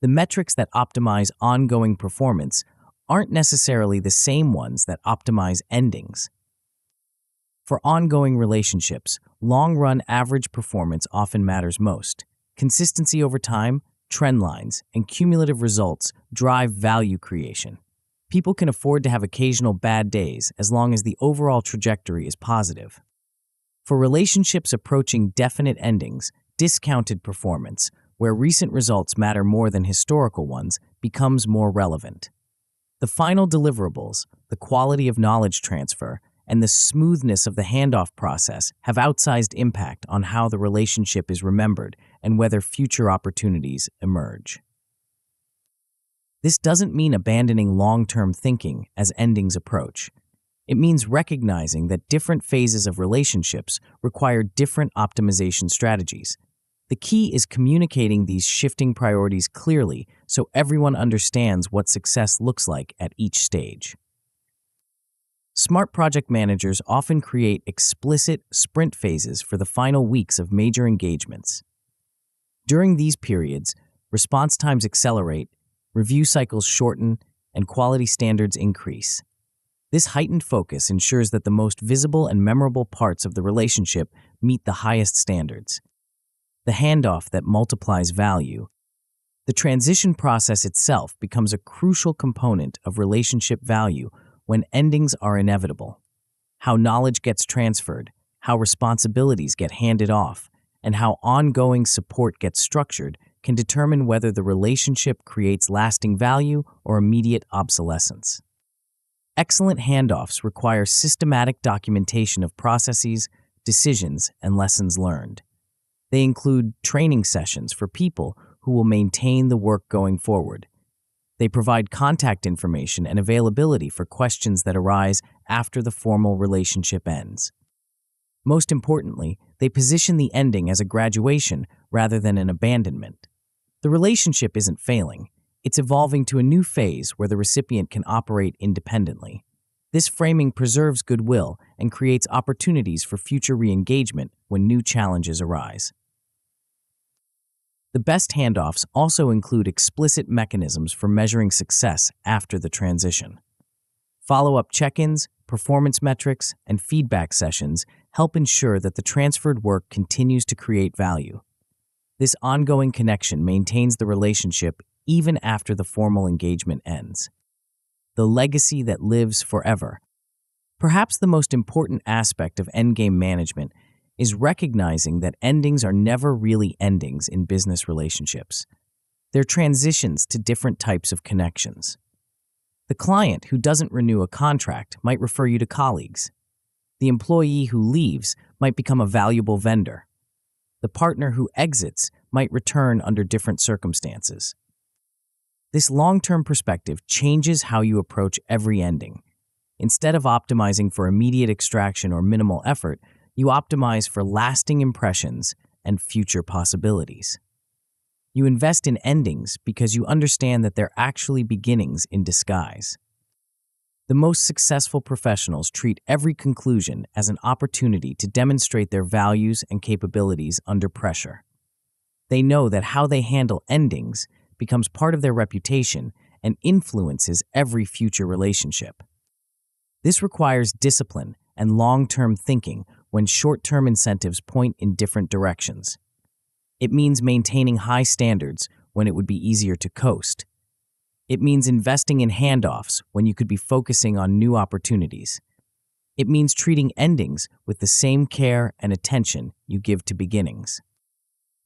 The metrics that optimize ongoing performance aren't necessarily the same ones that optimize endings. For ongoing relationships, long-run average performance often matters most. Consistency over time, trend lines, and cumulative results drive value creation. People can afford to have occasional bad days as long as the overall trajectory is positive. For relationships approaching definite endings, discounted performance, where recent results matter more than historical ones, becomes more relevant. The final deliverables, the quality of knowledge transfer, and the smoothness of the handoff process have outsized impact on how the relationship is remembered and whether future opportunities emerge. This doesn't mean abandoning long-term thinking as endings approach. It means recognizing that different phases of relationships require different optimization strategies. The key is communicating these shifting priorities clearly so everyone understands what success looks like at each stage. Smart project managers often create explicit sprint phases for the final weeks of major engagements. During these periods, response times accelerate, review cycles shorten, and quality standards increase. This heightened focus ensures that the most visible and memorable parts of the relationship meet the highest standards. The handoff that multiplies value. The transition process itself becomes a crucial component of relationship value when endings are inevitable. How knowledge gets transferred, how responsibilities get handed off, and how ongoing support gets structured can determine whether the relationship creates lasting value or immediate obsolescence. Excellent handoffs require systematic documentation of processes, decisions, and lessons learned. They include training sessions for people who will maintain the work going forward. They provide contact information and availability for questions that arise after the formal relationship ends. Most importantly, they position the ending as a graduation rather than an abandonment. The relationship isn't failing. It's evolving to a new phase where the recipient can operate independently. This framing preserves goodwill and creates opportunities for future re-engagement when new challenges arise. The best handoffs also include explicit mechanisms for measuring success after the transition. Follow-up check-ins, performance metrics, and feedback sessions help ensure that the transferred work continues to create value. This ongoing connection maintains the relationship even after the formal engagement ends. The legacy that lives forever. Perhaps the most important aspect of endgame management is recognizing that endings are never really endings in business relationships. They're transitions to different types of connections. The client who doesn't renew a contract might refer you to colleagues. The employee who leaves might become a valuable vendor. The partner who exits might return under different circumstances. This long-term perspective changes how you approach every ending. Instead of optimizing for immediate extraction or minimal effort, you optimize for lasting impressions and future possibilities. You invest in endings because you understand that they're actually beginnings in disguise. The most successful professionals treat every conclusion as an opportunity to demonstrate their values and capabilities under pressure. They know that how they handle endings becomes part of their reputation and influences every future relationship. This requires discipline and long-term thinking when short-term incentives point in different directions. It means maintaining high standards when it would be easier to coast. It means investing in handoffs when you could be focusing on new opportunities. It means treating endings with the same care and attention you give to beginnings.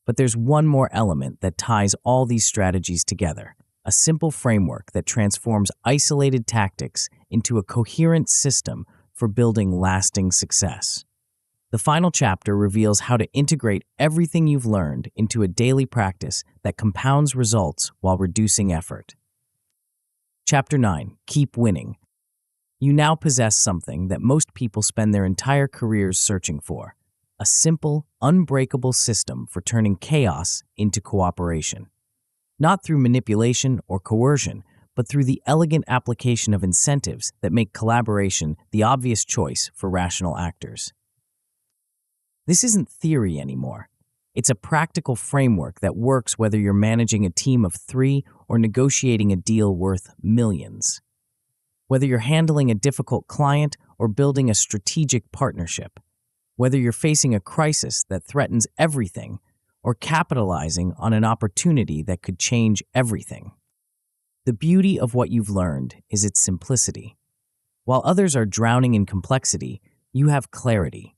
But there's one more element that ties all these strategies together, a simple framework that transforms isolated tactics into a coherent system for building lasting success. The final chapter reveals how to integrate everything you've learned into a daily practice that compounds results while reducing effort. Chapter 9. Keep winning. You now possess something that most people spend their entire careers searching for: a simple, unbreakable system for turning chaos into cooperation. Not through manipulation or coercion, but through the elegant application of incentives that make collaboration the obvious choice for rational actors. This isn't theory anymore. It's a practical framework that works whether you're managing a team of 3 or negotiating a deal worth millions. Whether you're handling a difficult client or building a strategic partnership. Whether you're facing a crisis that threatens everything or capitalizing on an opportunity that could change everything. The beauty of what you've learned is its simplicity. While others are drowning in complexity, you have clarity.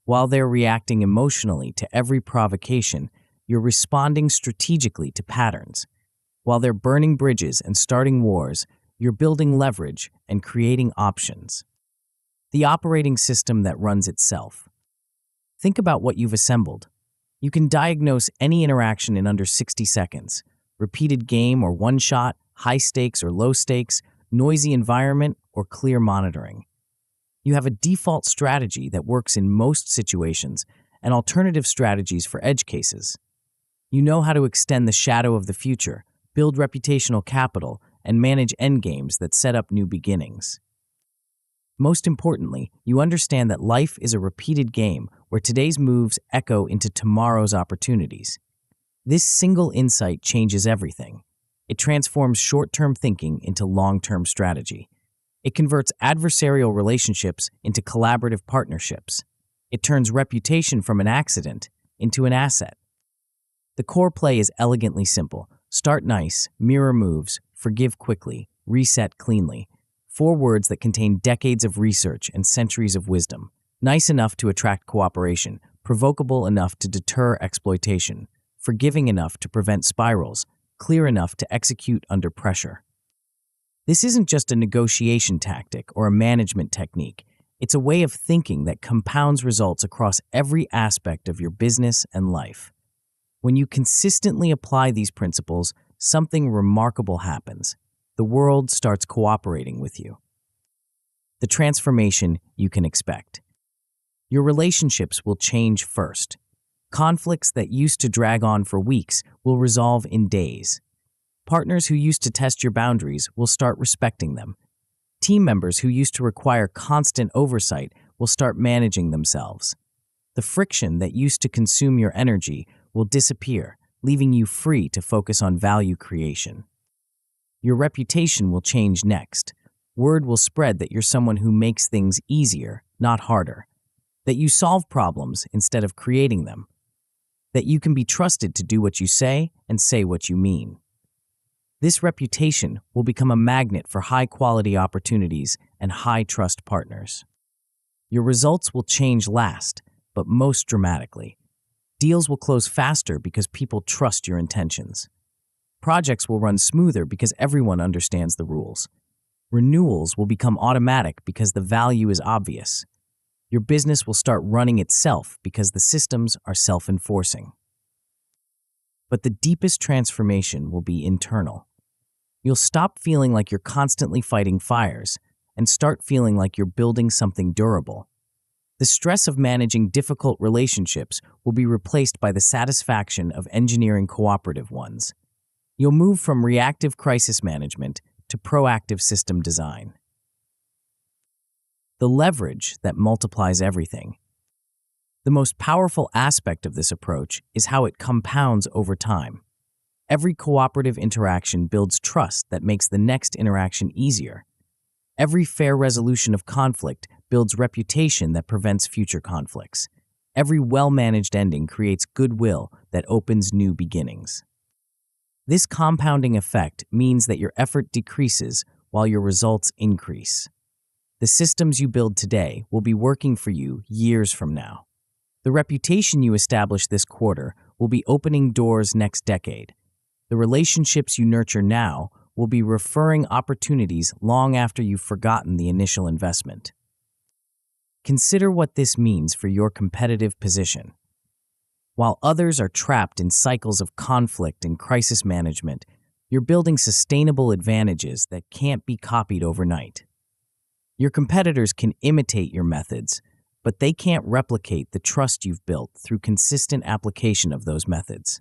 While they're reacting emotionally to every provocation, you're responding strategically to patterns. While they're burning bridges and starting wars, you're building leverage and creating options. The operating system that runs itself. Think about what you've assembled. You can diagnose any interaction in under 60 seconds. Repeated game or one shot, high stakes or low stakes, noisy environment or clear monitoring. You have a default strategy that works in most situations and alternative strategies for edge cases. You know how to extend the shadow of the future, build reputational capital, and manage endgames that set up new beginnings. Most importantly, you understand that life is a repeated game where today's moves echo into tomorrow's opportunities. This single insight changes everything. It transforms short-term thinking into long-term strategy. It converts adversarial relationships into collaborative partnerships. It turns reputation from an accident into an asset. The core play is elegantly simple. Start nice, mirror moves, forgive quickly, reset cleanly. 4 words that contain decades of research and centuries of wisdom. Nice enough to attract cooperation, provocable enough to deter exploitation, forgiving enough to prevent spirals, clear enough to execute under pressure. This isn't just a negotiation tactic or a management technique. It's a way of thinking that compounds results across every aspect of your business and life. When you consistently apply these principles, something remarkable happens. The world starts cooperating with you. The transformation you can expect. Your relationships will change first. Conflicts that used to drag on for weeks will resolve in days. Partners who used to test your boundaries will start respecting them. Team members who used to require constant oversight will start managing themselves. The friction that used to consume your energy will disappear, leaving you free to focus on value creation. Your reputation will change next. Word will spread that you're someone who makes things easier, not harder. That you solve problems instead of creating them. That you can be trusted to do what you say and say what you mean. This reputation will become a magnet for high-quality opportunities and high-trust partners. Your results will change last, but most dramatically. Deals will close faster because people trust your intentions. Projects will run smoother because everyone understands the rules. Renewals will become automatic because the value is obvious. Your business will start running itself because the systems are self-enforcing. But the deepest transformation will be internal. You'll stop feeling like you're constantly fighting fires and start feeling like you're building something durable. The stress of managing difficult relationships will be replaced by the satisfaction of engineering cooperative ones. You'll move from reactive crisis management to proactive system design. The leverage that multiplies everything. The most powerful aspect of this approach is how it compounds over time. Every cooperative interaction builds trust that makes the next interaction easier. Every fair resolution of conflict builds reputation that prevents future conflicts. Every well-managed ending creates goodwill that opens new beginnings. This compounding effect means that your effort decreases while your results increase. The systems you build today will be working for you years from now. The reputation you establish this quarter will be opening doors next decade. The relationships you nurture now will be referring opportunities long after you've forgotten the initial investment. Consider what this means for your competitive position. While others are trapped in cycles of conflict and crisis management, you're building sustainable advantages that can't be copied overnight. Your competitors can imitate your methods, but they can't replicate the trust you've built through consistent application of those methods.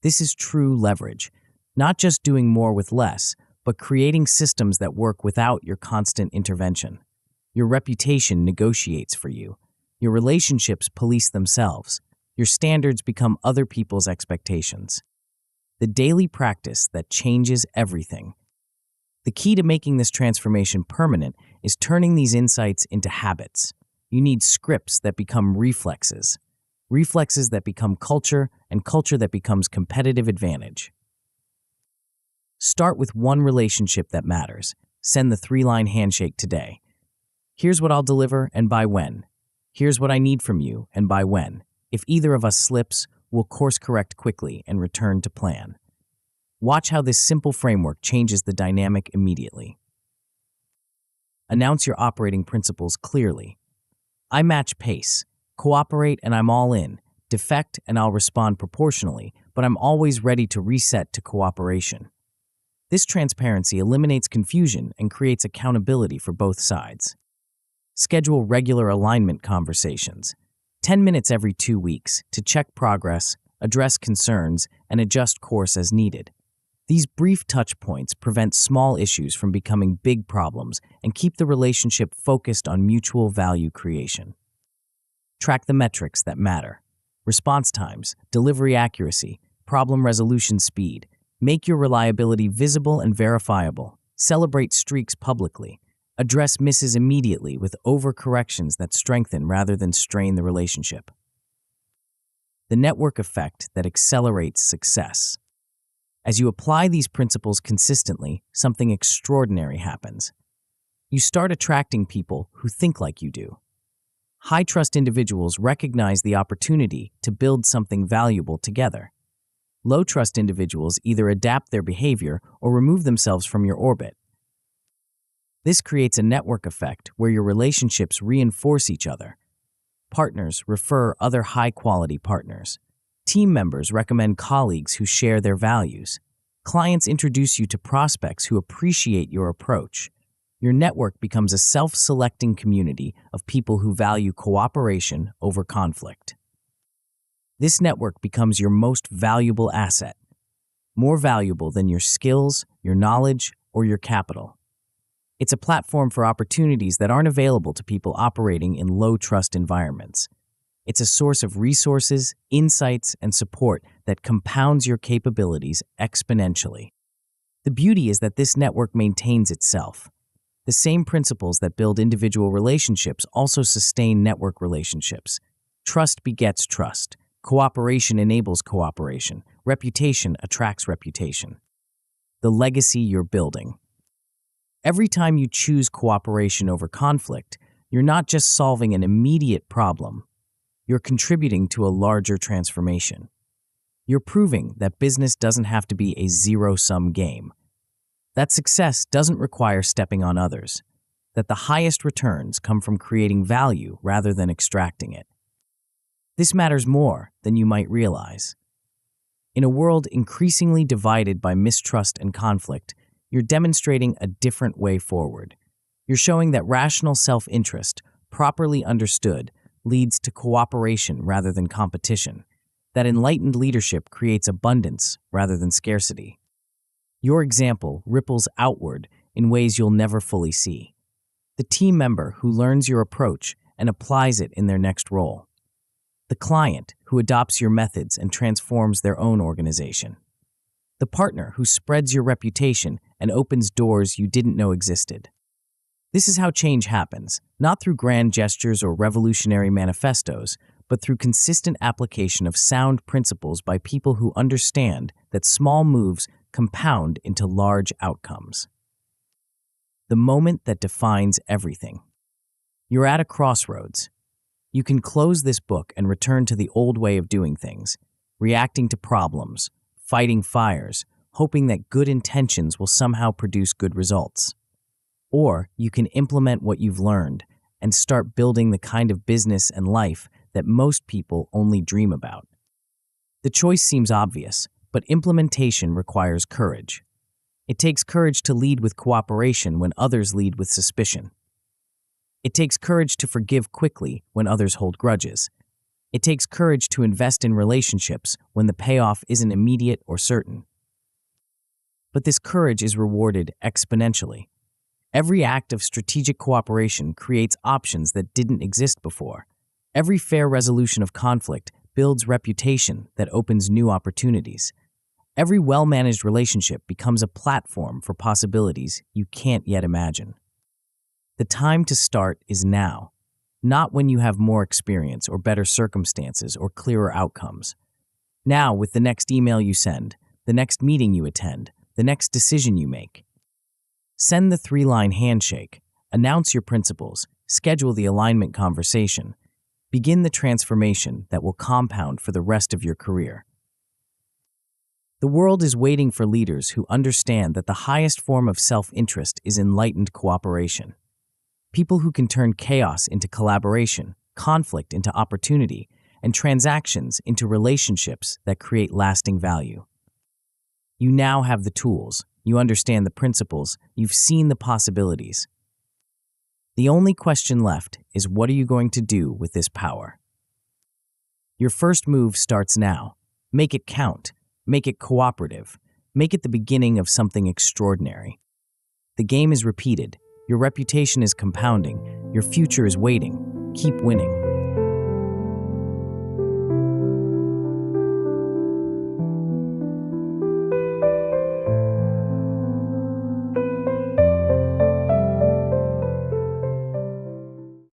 This is true leverage, not just doing more with less, but creating systems that work without your constant intervention. Your reputation negotiates for you. Your relationships police themselves. Your standards become other people's expectations. The daily practice that changes everything. The key to making this transformation permanent is turning these insights into habits. You need scripts that become reflexes. Reflexes that become culture, and culture that becomes competitive advantage. Start with one relationship that matters. Send the 3-line handshake today. Here's what I'll deliver and by when. Here's what I need from you, and by when. If either of us slips, we'll course correct quickly and return to plan. Watch how this simple framework changes the dynamic immediately. Announce your operating principles clearly. I match pace. Cooperate and I'm all in. Defect and I'll respond proportionally, but I'm always ready to reset to cooperation. This transparency eliminates confusion and creates accountability for both sides. Schedule regular alignment conversations, 10 minutes every 2 weeks, to check progress, address concerns, and adjust course as needed. These brief touch points prevent small issues from becoming big problems and keep the relationship focused on mutual value creation. Track the metrics that matter. Response times, delivery accuracy, problem resolution speed. Make your reliability visible and verifiable. Celebrate streaks publicly. Address misses immediately with overcorrections that strengthen rather than strain the relationship. The network effect that accelerates success. As you apply these principles consistently, something extraordinary happens. You start attracting people who think like you do. High-trust individuals recognize the opportunity to build something valuable together. Low-trust individuals either adapt their behavior or remove themselves from your orbit. This creates a network effect where your relationships reinforce each other. Partners refer other high-quality partners. Team members recommend colleagues who share their values. Clients introduce you to prospects who appreciate your approach. Your network becomes a self-selecting community of people who value cooperation over conflict. This network becomes your most valuable asset, more valuable than your skills, your knowledge, or your capital. It's a platform for opportunities that aren't available to people operating in low-trust environments. It's a source of resources, insights, and support that compounds your capabilities exponentially. The beauty is that this network maintains itself. The same principles that build individual relationships also sustain network relationships. Trust begets trust. Cooperation enables cooperation. Reputation attracts reputation. The legacy you're building. Every time you choose cooperation over conflict, you're not just solving an immediate problem. You're contributing to a larger transformation. You're proving that business doesn't have to be a zero-sum game. That success doesn't require stepping on others. That the highest returns come from creating value rather than extracting it. This matters more than you might realize. In a world increasingly divided by mistrust and conflict, you're demonstrating a different way forward. You're showing that rational self-interest, properly understood, leads to cooperation rather than competition, that enlightened leadership creates abundance rather than scarcity. Your example ripples outward in ways you'll never fully see. The team member who learns your approach and applies it in their next role. The client who adopts your methods and transforms their own organization. The partner who spreads your reputation and opens doors you didn't know existed. This is how change happens, not through grand gestures or revolutionary manifestos, but through consistent application of sound principles by people who understand that small moves compound into large outcomes. The moment that defines everything. You're at a crossroads. You can close this book and return to the old way of doing things, reacting to problems, fighting fires, hoping that good intentions will somehow produce good results. Or you can implement what you've learned and start building the kind of business and life that most people only dream about. The choice seems obvious, but implementation requires courage. It takes courage to lead with cooperation when others lead with suspicion. It takes courage to forgive quickly when others hold grudges. It takes courage to invest in relationships when the payoff isn't immediate or certain. But this courage is rewarded exponentially. Every act of strategic cooperation creates options that didn't exist before. Every fair resolution of conflict builds reputation that opens new opportunities. Every well-managed relationship becomes a platform for possibilities you can't yet imagine. The time to start is now, not when you have more experience or better circumstances or clearer outcomes. Now, with the next email you send, the next meeting you attend, the next decision you make. Send the 3-line handshake, announce your principles, schedule the alignment conversation, Begin the transformation that will compound for the rest of your career. The world is waiting for leaders who understand that the highest form of self-interest is enlightened cooperation. People who can turn chaos into collaboration, conflict into opportunity, and transactions into relationships that create lasting value. You now have the tools, you understand the principles, you've seen the possibilities. The only question left is, what are you going to do with this power? Your first move starts now. Make it count. Make it cooperative. Make it the beginning of something extraordinary. The game is repeated. Your reputation is compounding. Your future is waiting. Keep winning.